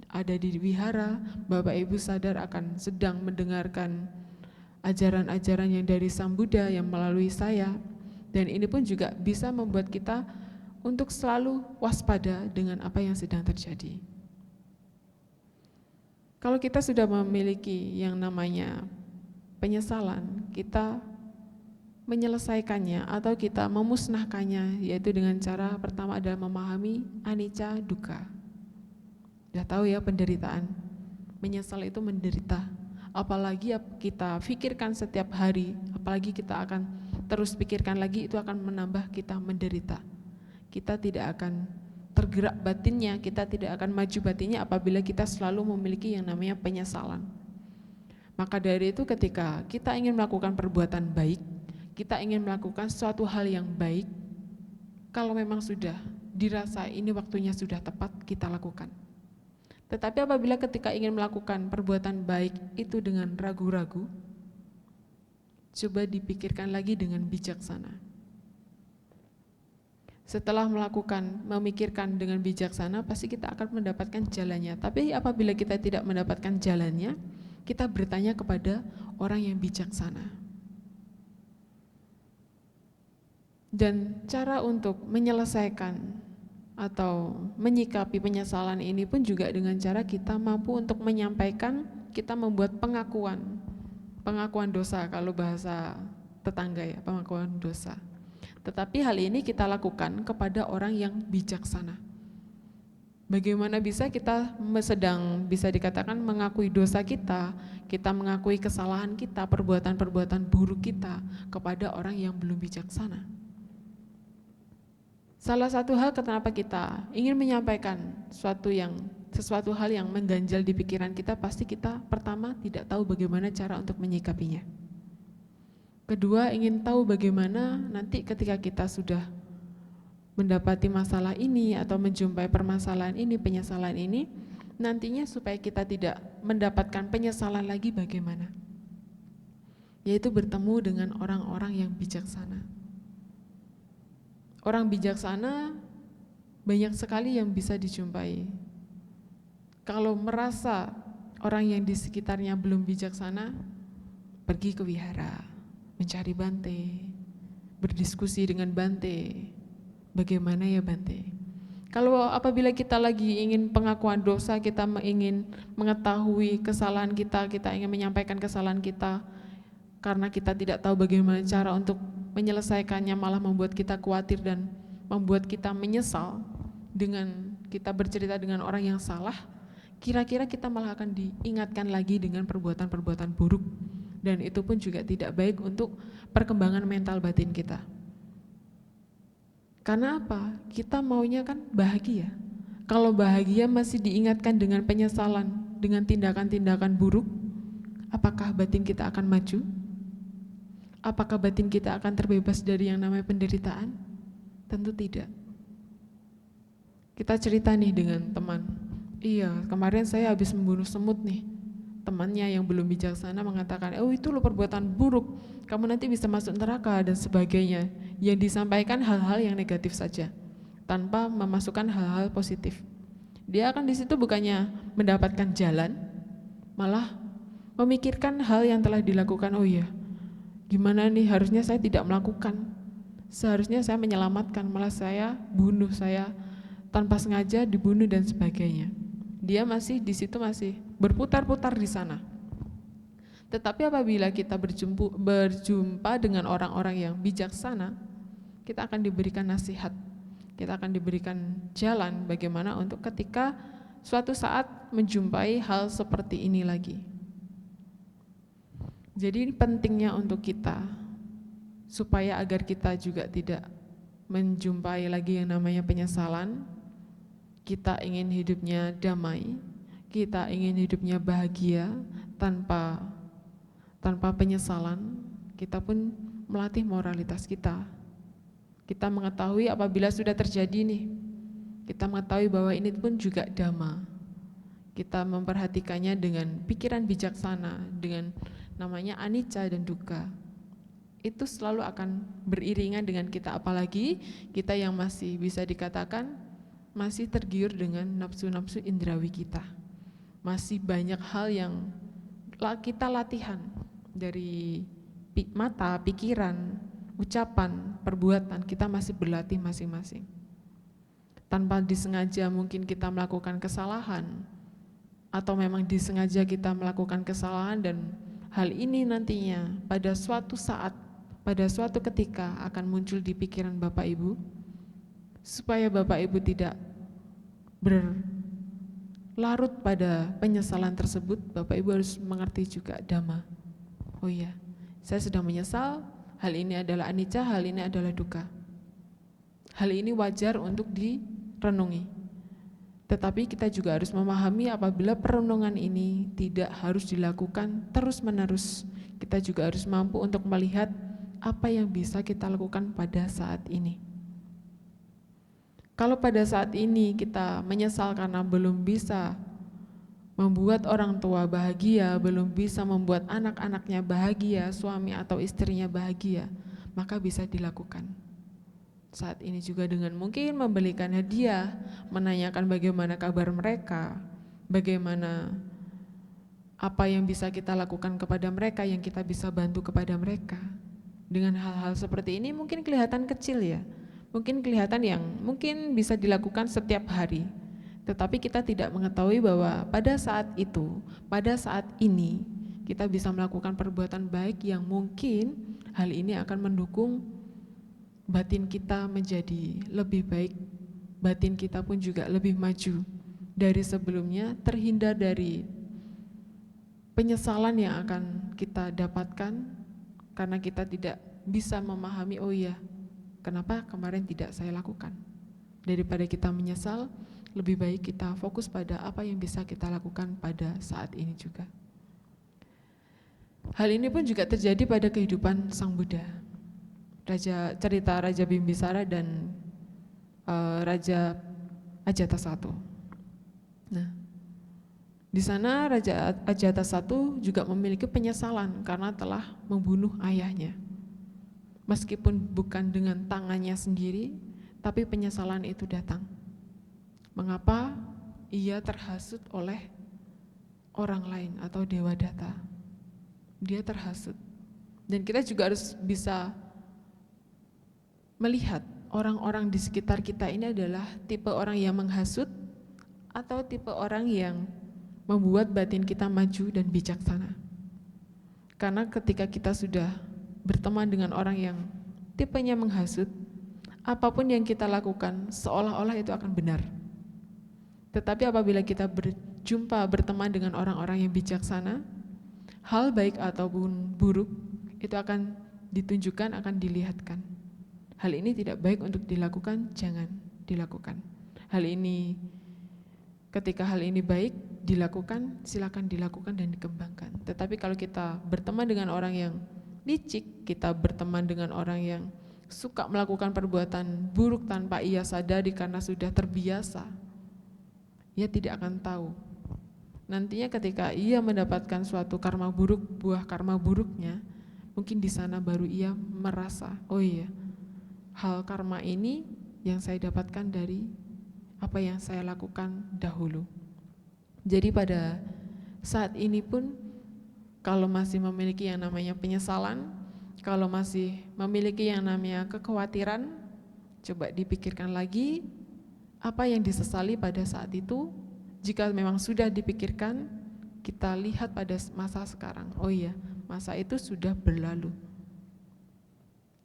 ada di wihara, Bapak Ibu sadar akan sedang mendengarkan ajaran-ajaran yang dari Sang Buddha yang melalui saya, dan ini pun juga bisa membuat kita untuk selalu waspada dengan apa yang sedang terjadi. Kalau kita sudah memiliki yang namanya penyesalan, kita menyelesaikannya atau kita memusnahkannya, yaitu dengan cara pertama adalah memahami anicca dukkha. Sudah tahu ya penderitaan, menyesal itu menderita. Apalagi kita pikirkan setiap hari, apalagi kita akan terus pikirkan lagi, itu akan menambah kita menderita. Kita tidak akan tergerak batinnya, kita tidak akan maju batinnya apabila kita selalu memiliki yang namanya penyesalan. Maka dari itu ketika kita ingin melakukan perbuatan baik, kita ingin melakukan suatu hal yang baik, kalau memang sudah dirasa ini waktunya sudah tepat, kita lakukan. Tetapi apabila ketika ingin melakukan perbuatan baik itu dengan ragu-ragu, coba dipikirkan lagi dengan bijaksana. Setelah memikirkan dengan bijaksana, pasti kita akan mendapatkan jalannya. Tapi apabila kita tidak mendapatkan jalannya, kita bertanya kepada orang yang bijaksana. Dan cara untuk menyelesaikan atau menyikapi penyesalan ini pun juga dengan cara kita mampu untuk menyampaikan, kita membuat pengakuan dosa, kalau bahasa tetangga ya, pengakuan dosa. Tetapi hal ini kita lakukan kepada orang yang bijaksana. Bagaimana bisa kita sedang bisa dikatakan mengakui dosa kita mengakui kesalahan kita, perbuatan-perbuatan buruk kita kepada orang yang belum bijaksana. Salah satu hal kenapa kita ingin menyampaikan sesuatu hal yang mengganjal di pikiran kita, pasti kita pertama tidak tahu bagaimana cara untuk menyikapinya. Kedua, ingin tahu bagaimana nanti ketika kita sudah mendapati masalah ini atau menjumpai permasalahan ini, penyesalan ini, nantinya supaya kita tidak mendapatkan penyesalan lagi bagaimana? Yaitu bertemu dengan orang-orang yang bijaksana. Orang bijaksana banyak sekali yang bisa dijumpai. Kalau merasa orang yang di sekitarnya belum bijaksana, pergi ke wihara, mencari Bante, berdiskusi dengan Bante. Bagaimana ya Bante? Kalau apabila kita lagi ingin pengakuan dosa, kita ingin mengetahui kesalahan kita ingin menyampaikan kesalahan kita, karena kita tidak tahu bagaimana cara untuk menyelesaikannya, malah membuat kita khawatir dan membuat kita menyesal dengan kita bercerita dengan orang yang salah, kira-kira kita malah akan diingatkan lagi dengan perbuatan-perbuatan buruk, dan itu pun juga tidak baik untuk perkembangan mental batin kita. Karena apa? Kita maunya kan bahagia. Kalau bahagia masih diingatkan dengan penyesalan, dengan tindakan-tindakan buruk, apakah batin kita akan maju? Apakah batin kita akan terbebas dari yang namanya penderitaan? Tentu tidak. Kita cerita nih dengan teman, iya kemarin saya habis membunuh semut nih. Temannya yang belum bijaksana mengatakan, oh itu lo perbuatan buruk, kamu nanti bisa masuk neraka dan sebagainya. Yang disampaikan hal-hal yang negatif saja, tanpa memasukkan hal-hal positif. Dia akan di situ bukannya mendapatkan jalan, malah memikirkan hal yang telah dilakukan. Oh iya, gimana nih, harusnya saya tidak melakukan, seharusnya saya menyelamatkan, malah saya bunuh, saya tanpa sengaja dibunuh dan sebagainya. Dia masih di situ, masih berputar-putar di sana. Tetapi apabila kita berjumpa dengan orang-orang yang bijaksana, kita akan diberikan nasihat, Kita akan diberikan jalan bagaimana untuk ketika suatu saat menjumpai hal seperti ini lagi. Jadi pentingnya untuk kita, supaya agar kita juga tidak menjumpai lagi yang namanya penyesalan, kita ingin hidupnya damai, kita ingin hidupnya bahagia tanpa penyesalan, kita pun melatih moralitas kita. Kita mengetahui apabila sudah terjadi nih, kita mengetahui bahwa ini pun juga dhamma. Kita memperhatikannya dengan pikiran bijaksana, dengan namanya anicca dan dukkha. Itu selalu akan beriringan dengan kita, apalagi kita yang masih bisa dikatakan masih tergiur dengan nafsu-nafsu indrawi kita. Masih banyak hal yang kita latihan dari mata, pikiran, ucapan, perbuatan, kita masih berlatih masing-masing. Tanpa disengaja mungkin kita melakukan kesalahan, atau memang disengaja kita melakukan kesalahan, dan hal ini nantinya pada suatu saat, pada suatu ketika akan muncul di pikiran Bapak Ibu. Supaya Bapak Ibu tidak berlarut pada penyesalan tersebut, Bapak Ibu harus mengerti juga dhamma. Oh iya, saya sedang menyesal, hal ini adalah anicca, hal ini adalah dukkha. Hal ini wajar untuk direnungi. Tetapi kita juga harus memahami apabila perenungan ini tidak harus dilakukan terus-menerus. Kita juga harus mampu untuk melihat apa yang bisa kita lakukan pada saat ini. Kalau pada saat ini kita menyesal karena belum bisa membuat orang tua bahagia, belum bisa membuat anak-anaknya bahagia, suami atau istrinya bahagia, maka bisa dilakukan. Saat ini juga dengan mungkin membelikan hadiah, menanyakan bagaimana kabar mereka, bagaimana apa yang bisa kita lakukan kepada mereka, yang kita bisa bantu kepada mereka. Dengan hal-hal seperti ini mungkin kelihatan kecil ya, mungkin kelihatan yang mungkin bisa dilakukan setiap hari. Tetapi kita tidak mengetahui bahwa pada saat itu, pada saat ini, kita bisa melakukan perbuatan baik yang mungkin hal ini akan mendukung batin kita menjadi lebih baik, batin kita pun juga lebih maju dari sebelumnya, terhindar dari penyesalan yang akan kita dapatkan karena kita tidak bisa memahami, oh iya, kenapa kemarin tidak saya lakukan. Daripada kita menyesal, lebih baik kita fokus pada apa yang bisa kita lakukan pada saat ini juga. Hal ini pun juga terjadi pada kehidupan Sang Buddha. Cerita Raja Bimbisara dan Raja Ajatasattu. Nah, di sana Raja Ajatasattu juga memiliki penyesalan karena telah membunuh ayahnya. Meskipun bukan dengan tangannya sendiri, tapi penyesalan itu datang. Mengapa? Ia terhasut oleh orang lain atau Dewa Datta. Dia terhasut. Dan kita juga harus bisa melihat orang-orang di sekitar kita ini adalah tipe orang yang menghasut atau tipe orang yang membuat batin kita maju dan bijaksana. Karena ketika kita sudah berteman dengan orang yang tipenya menghasut, apapun yang kita lakukan seolah-olah itu akan benar. Tetapi apabila kita berteman dengan orang-orang yang bijaksana, hal baik ataupun buruk itu akan ditunjukkan, akan dilihatkan. Hal ini tidak baik untuk dilakukan, jangan dilakukan. Hal ini, ketika hal ini baik dilakukan, silakan dilakukan dan dikembangkan. Tetapi kalau kita berteman dengan orang yang licik, kita berteman dengan orang yang suka melakukan perbuatan buruk tanpa ia sadari karena sudah terbiasa, ia tidak akan tahu. Nantinya ketika ia mendapatkan suatu karma buruk, buah karma buruknya, mungkin di sana baru ia merasa, oh iya, hal karma ini yang saya dapatkan dari apa yang saya lakukan dahulu. Jadi pada saat ini pun, kalau masih memiliki yang namanya penyesalan, kalau masih memiliki yang namanya kekhawatiran, coba dipikirkan lagi, apa yang disesali pada saat itu. Jika memang sudah dipikirkan, kita lihat pada masa sekarang. Oh iya, masa itu sudah berlalu.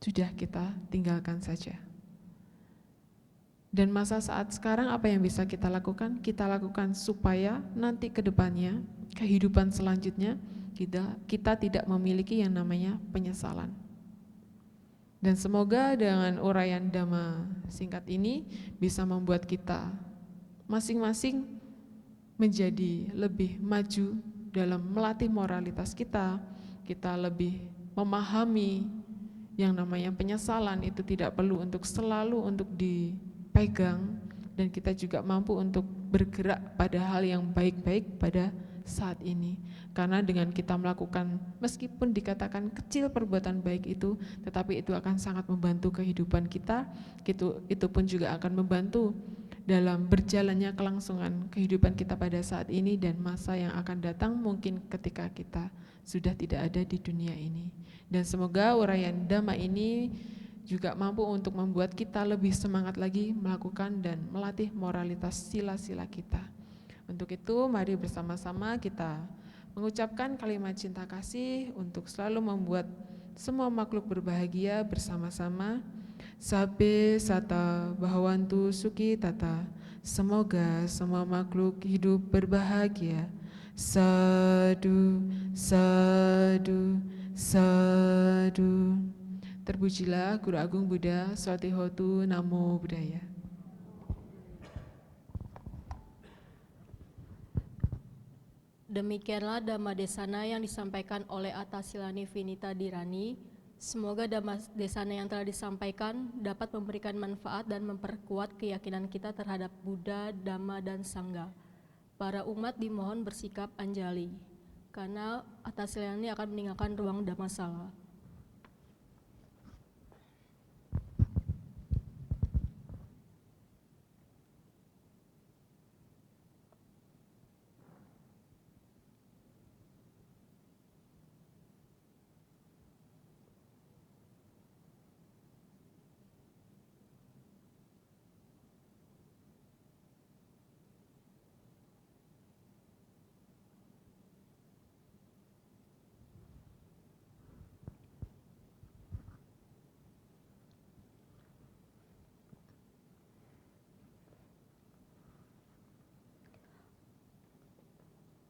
Sudah kita tinggalkan saja. Dan masa saat sekarang apa yang bisa kita lakukan? Kita lakukan supaya nanti ke depannya, kehidupan selanjutnya, kita tidak memiliki yang namanya penyesalan. Dan semoga dengan uraian Dhamma singkat ini bisa membuat kita masing-masing menjadi lebih maju dalam melatih moralitas kita lebih memahami yang namanya penyesalan itu tidak perlu untuk selalu untuk dipegang, dan kita juga mampu untuk bergerak pada hal yang baik-baik pada saat ini. Karena dengan kita melakukan, meskipun dikatakan kecil perbuatan baik itu, tetapi itu akan sangat membantu kehidupan kita, itu pun juga akan membantu dalam berjalannya kelangsungan kehidupan kita pada saat ini dan masa yang akan datang mungkin ketika kita sudah tidak ada di dunia ini. Dan semoga uraian Dhamma ini juga mampu untuk membuat kita lebih semangat lagi melakukan dan melatih moralitas sila-sila kita. Untuk itu mari bersama-sama kita mengucapkan kalimat cinta kasih untuk selalu membuat semua makhluk berbahagia bersama-sama. Sabbe sata bhavantu sukhi tata. Semoga semua makhluk hidup berbahagia. Sadu, sadu, sadu. Terpujilah Guru Agung Buddha, Swastihotu, Namo Buddhaya. Demikianlah Dhamma Desana yang disampaikan oleh Atasilani Vinita Dirani. Semoga Dhamma Desana yang telah disampaikan dapat memberikan manfaat dan memperkuat keyakinan kita terhadap Buddha, Dhamma, dan Sangha. Para umat dimohon bersikap anjali, karena Atasilani akan meninggalkan ruang Dhammasala.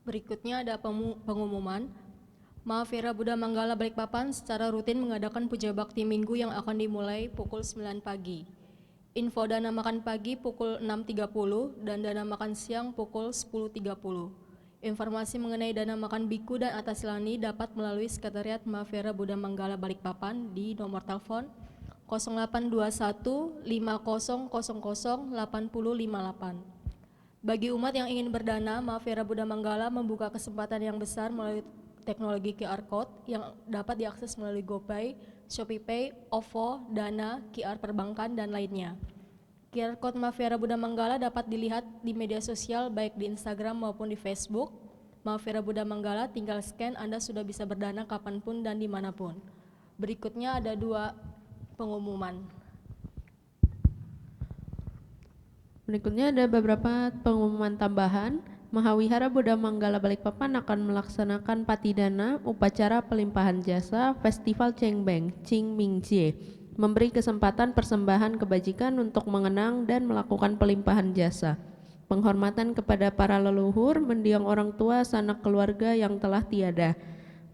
Berikutnya ada pengumuman. Mahavira Buddha Manggala Balikpapan secara rutin mengadakan puja bakti minggu yang akan dimulai pukul 9 pagi. Info dana makan pagi pukul 6.30 dan dana makan siang pukul 10.30. Informasi mengenai dana makan biku dan Atasilani dapat melalui Sekretariat Mahavira Buddha Manggala Balikpapan di nomor telepon 0821 5000 8058. Bagi umat yang ingin berdana, Mahavira Buddha Manggala membuka kesempatan yang besar melalui teknologi QR Code yang dapat diakses melalui GoPay, ShopeePay, OVO, Dana, QR perbankan, dan lainnya. QR Code Mahavira Buddha Manggala dapat dilihat di media sosial baik di Instagram maupun di Facebook. Mahavira Buddha Manggala tinggal scan, Anda sudah bisa berdana kapanpun dan dimanapun. Berikutnya ada 2 pengumuman. Berikutnya ada beberapa pengumuman tambahan. Mahawihara Buddha Manggala Balikpapan akan melaksanakan patidana upacara pelimpahan jasa Festival Cengbeng Ching Ming Jie, memberi kesempatan persembahan kebajikan untuk mengenang dan melakukan pelimpahan jasa, penghormatan kepada para leluhur, mendiang orang tua, sanak keluarga yang telah tiada.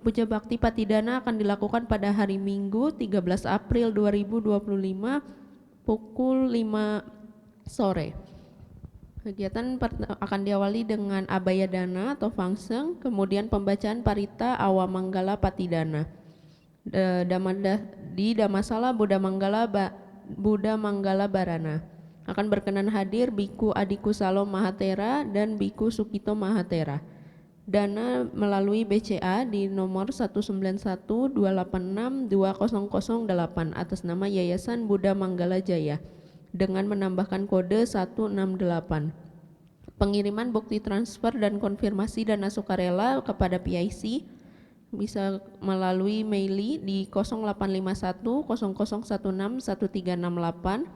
Puja bakti patidana akan dilakukan pada hari Minggu 13 April 2025 pukul 5 sore. Kegiatan akan diawali dengan abaya dana atau fangseng, kemudian pembacaan parita awamanggala patidana di Dhammasala Buddha Manggala Barana. Akan berkenan hadir Biku Adiku Salo Mahatera dan Biku Sukito Mahatera. Dana melalui BCA di nomor 19128620008 atas nama Yayasan Buddha Manggala Jaya dengan menambahkan kode 168. Pengiriman bukti transfer dan konfirmasi dana sukarela kepada PIC bisa melalui maili di 0851 0016 1368,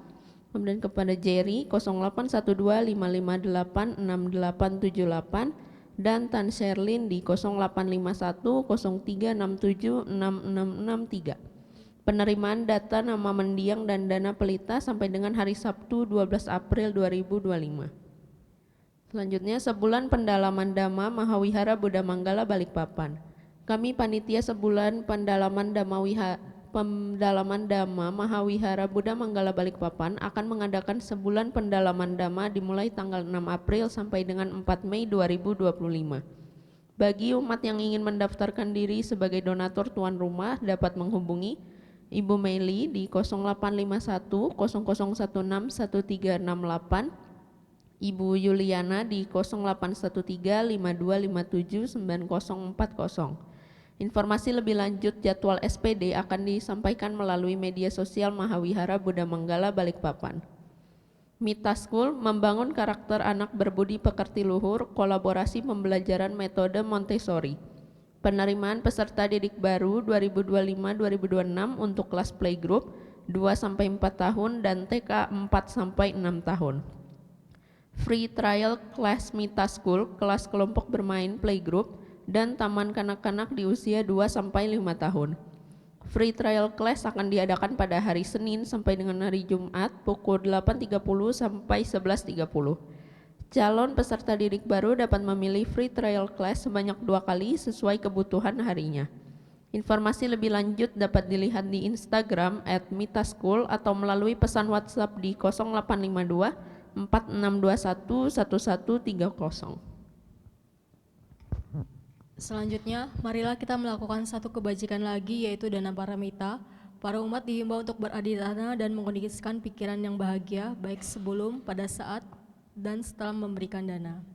kemudian kepada Jerry 0812 558 6878 dan Tan Sherlin di 0851 0367 6663. Penerimaan data nama mendiang dan dana pelita sampai dengan hari Sabtu 12 April 2025. Selanjutnya, sebulan pendalaman Dhamma Mahawihara Buddha Manggala Balikpapan. Kami panitia sebulan pendalaman Dhamma Mahawihara Buddha Manggala Balikpapan akan mengadakan sebulan pendalaman Dhamma dimulai tanggal 6 April sampai dengan 4 Mei 2025. Bagi umat yang ingin mendaftarkan diri sebagai donatur tuan rumah dapat menghubungi Ibu Meli di 0851 0016 1368, Ibu Yuliana di 0813 5257 9040. Informasi lebih lanjut jadwal SPD akan disampaikan melalui media sosial Mahawihara Buddha Manggala Balikpapan. Mita School membangun karakter anak berbudi pekerti luhur, kolaborasi pembelajaran metode Montessori. Penerimaan peserta didik baru 2025-2026 untuk kelas playgroup 2-4 tahun dan TK 4-6 tahun. Free trial kelas Mita School, kelas kelompok bermain playgroup dan taman kanak-kanak di usia 2-5 tahun. Free trial class akan diadakan pada hari Senin sampai dengan hari Jumat pukul 8.30 sampai 11.30. Calon peserta didik baru dapat memilih free trial class sebanyak 2 kali sesuai kebutuhan harinya. Informasi lebih lanjut dapat dilihat di Instagram @mitaschool atau melalui pesan WhatsApp di 0852 4621 1130. Selanjutnya, marilah kita melakukan satu kebajikan lagi, yaitu dana paramita. Para umat dihimbau untuk beradidana dan mengkondisikan pikiran yang bahagia, baik sebelum, pada saat, dan setelah memberikan dana.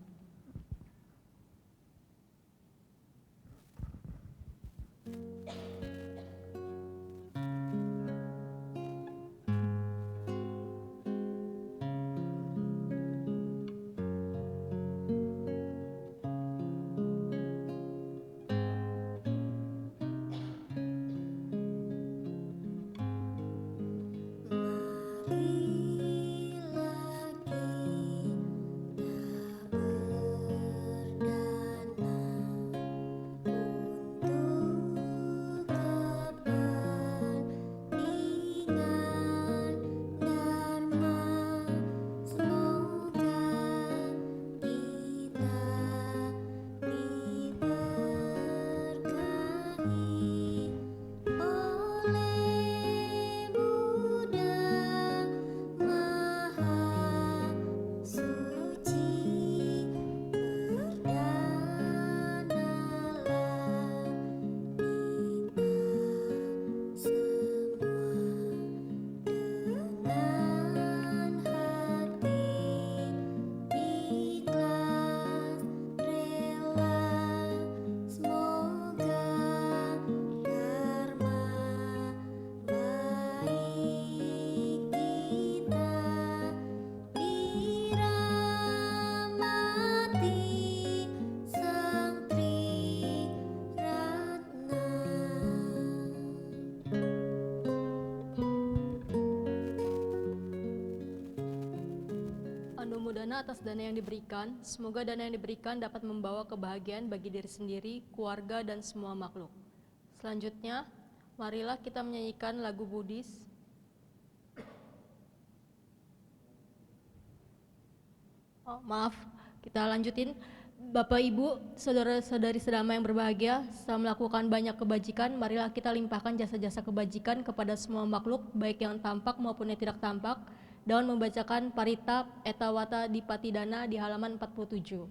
Anumodana atas dana yang diberikan, semoga dana yang diberikan dapat membawa kebahagiaan bagi diri sendiri, keluarga, dan semua makhluk. Selanjutnya, marilah kita menyanyikan lagu Buddhis. Oh, maaf, kita lanjutin. Bapak, Ibu, saudara-saudari sedama yang berbahagia, setelah melakukan banyak kebajikan, marilah kita limpahkan jasa-jasa kebajikan kepada semua makhluk, baik yang tampak maupun yang tidak tampak, dengan membacakan Parita Etawata Dipatidana di halaman 47.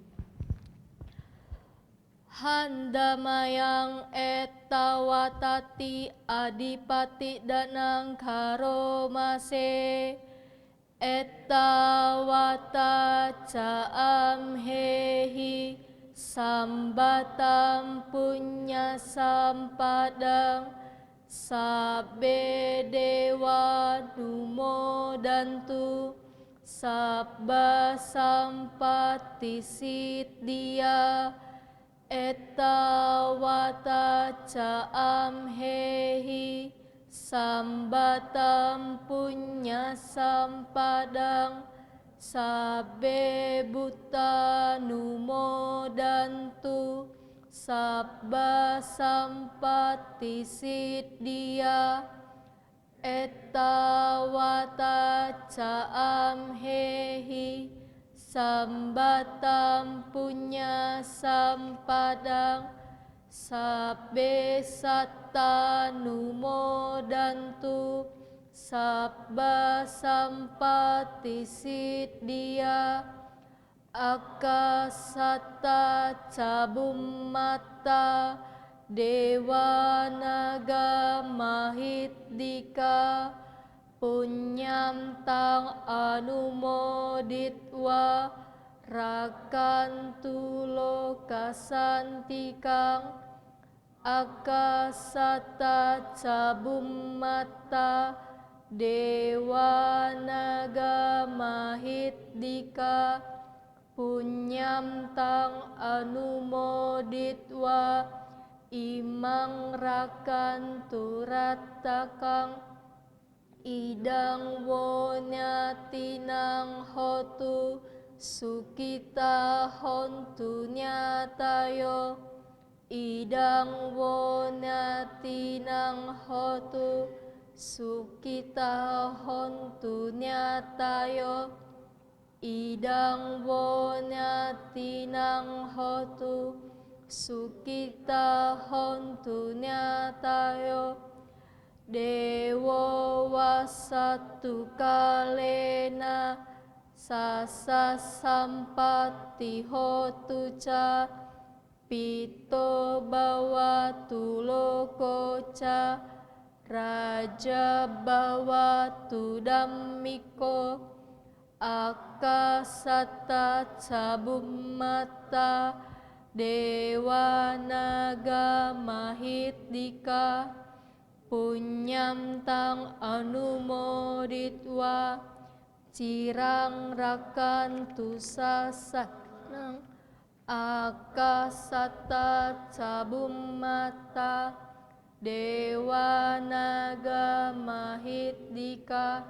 Handamayang etawatati adipati danang karomase etawata caam hehi sambatam punya sampadang sabbe dewa numodantu sabba sampati siddhya etawata caam hehi sambatam punya sampadang sabbe buta numodantu sabba sampati siddhya Ettawata caam hehi sambatam punya sampadang sabbe satta numodantu sabba sampati siddhya akasata cabum mata dewa naga mahiddika punyam tang anumoditwa rakantu lokasantikang akasata cabum mata dewa naga mahiddika punyam tang anumoditwa imang rakantu rattakang idang wonyatinang hotu sukita hontu nyatayo idang wonyatinang hotu sukita hontu nyatayo idang wonyatinang hotu sukita hontu nyatayo dewo wasatu kalena sasa sampati hotu ca pito bawatu loko ca raja bawatu dhammiko akasata cabum mata dewa naga mahiddika punyam tang anumoditwa cirang rakantu sasanang akasata cabum mata dewa naga mahiddika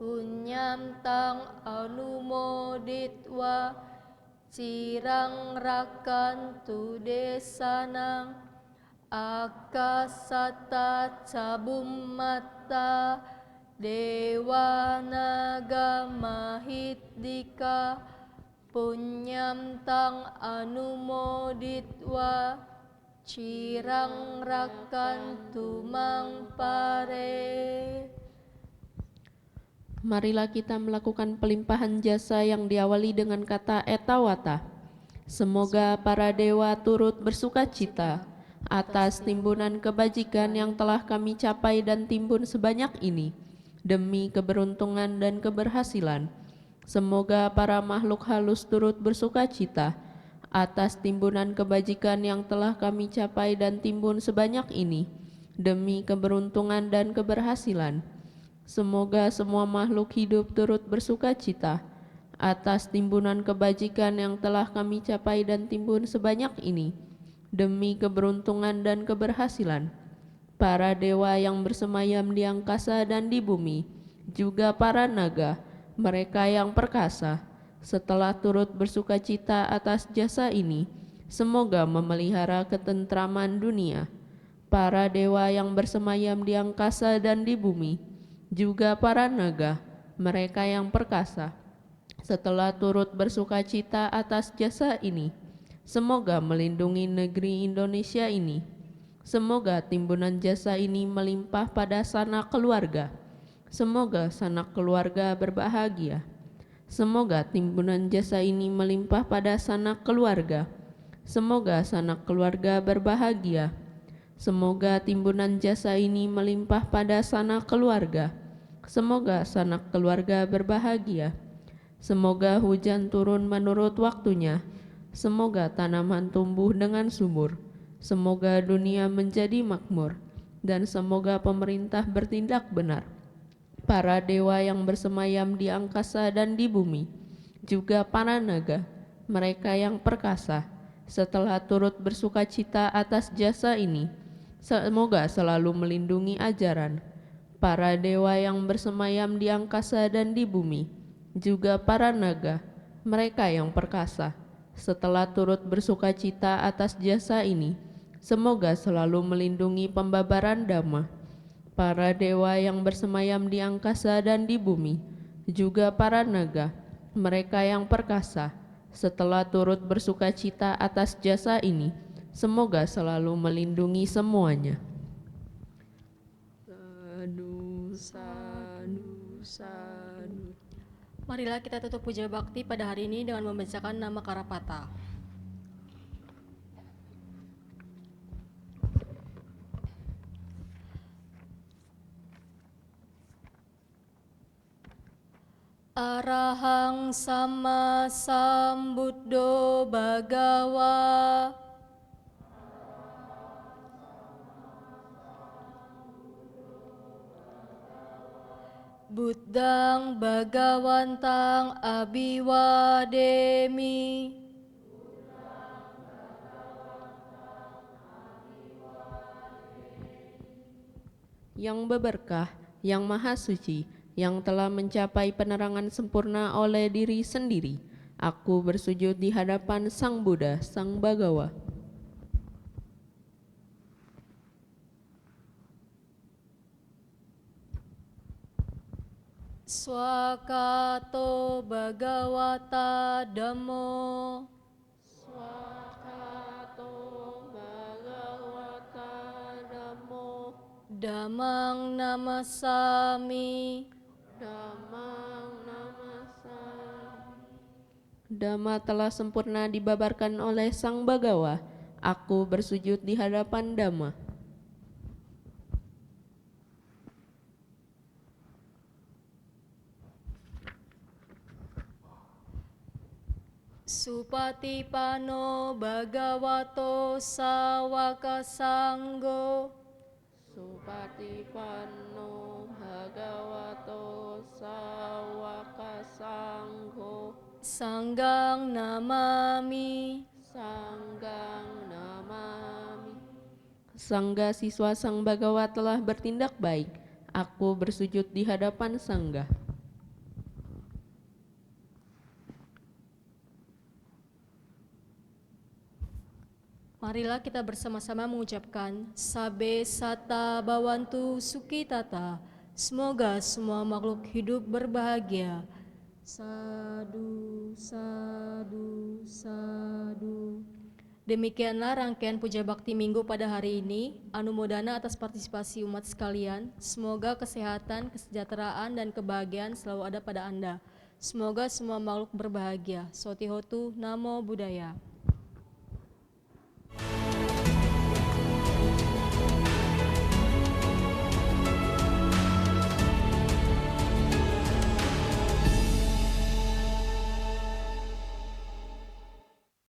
punyam tang anumoditwa cirang rakantu desanang akasata cabum mata dewa naga mahiddika punyam tang anumoditwa cirang rakantu mangpare. Marilah kita melakukan pelimpahan jasa yang diawali dengan kata etawata. Semoga para dewa turut bersukacita atas timbunan kebajikan yang telah kami capai dan timbun sebanyak ini, demi keberuntungan dan keberhasilan. Semoga para makhluk halus turut bersukacita atas timbunan kebajikan yang telah kami capai dan timbun sebanyak ini, demi keberuntungan dan keberhasilan. Semoga semua makhluk hidup turut bersukacita atas timbunan kebajikan yang telah kami capai dan timbun sebanyak ini, demi keberuntungan dan keberhasilan. Para dewa yang bersemayam di angkasa dan di bumi, juga para naga, mereka yang perkasa, setelah turut bersukacita atas jasa ini, semoga memelihara ketentraman dunia. Para dewa yang bersemayam di angkasa dan di bumi, juga para naga, mereka yang perkasa, setelah turut bersukacita atas jasa ini, semoga melindungi negeri Indonesia ini. Semoga timbunan jasa ini melimpah pada sanak keluarga. Semoga sanak keluarga berbahagia. Semoga timbunan jasa ini melimpah pada sanak keluarga. Semoga sanak keluarga berbahagia. Semoga timbunan jasa ini melimpah pada sanak keluarga. Semoga sanak keluarga berbahagia. Semoga hujan turun menurut waktunya. Semoga tanaman tumbuh dengan subur. Semoga dunia menjadi makmur. Dan semoga pemerintah bertindak benar. Para dewa yang bersemayam di angkasa dan di bumi, juga para naga, mereka yang perkasa, setelah turut bersukacita atas jasa ini, semoga selalu melindungi ajaran. Para dewa yang bersemayam di angkasa dan di bumi, juga para naga, mereka yang perkasa, setelah turut bersukacita atas jasa ini, semoga selalu melindungi pembabaran dhamma. para dewa yang bersemayam di angkasa dan di bumi, juga para naga, mereka yang perkasa, setelah turut bersukacita atas jasa ini, semoga selalu melindungi semuanya. Sadu, sadu, sadu. Marilah kita tutup puja bakti pada hari ini dengan membacakan nama Karapata. Arahang sama sambuddho bhagawa. Buddhang bhagawantang abhiwademi. Yang berberkah, yang maha suci, yang telah mencapai penerangan sempurna oleh diri sendiri, aku bersujud di hadapan Sang Buddha, Sang Bhagawa. Swakato bhagawata dhammo. Swakato Bhagavata Dhammo. Dhammang namasami. Dhammang namasami. Dhamma telah sempurna dibabarkan oleh Sang Bhagawa. Aku bersujud di hadapan Dhamma. Supatipano bhagavato sawaka sanggo. Supatipanno Bhagavato Sawaka Sangho. Sanggang namami. Sanggang namami. Sangga siswa Sang Bhagawa telah bertindak baik. Aku bersujud di hadapan Sangga. Marilah kita bersama-sama mengucapkan Sabe Sata Bawantu Sukitata. Semoga semua makhluk hidup berbahagia. Sadu, sadu, sadu. Demikianlah rangkaian puja bakti minggu pada hari ini. Anumodana atas partisipasi umat sekalian. Semoga kesehatan, kesejahteraan, dan kebahagiaan selalu ada pada Anda. Semoga semua makhluk berbahagia. Sotihotu Namo Buddhaya.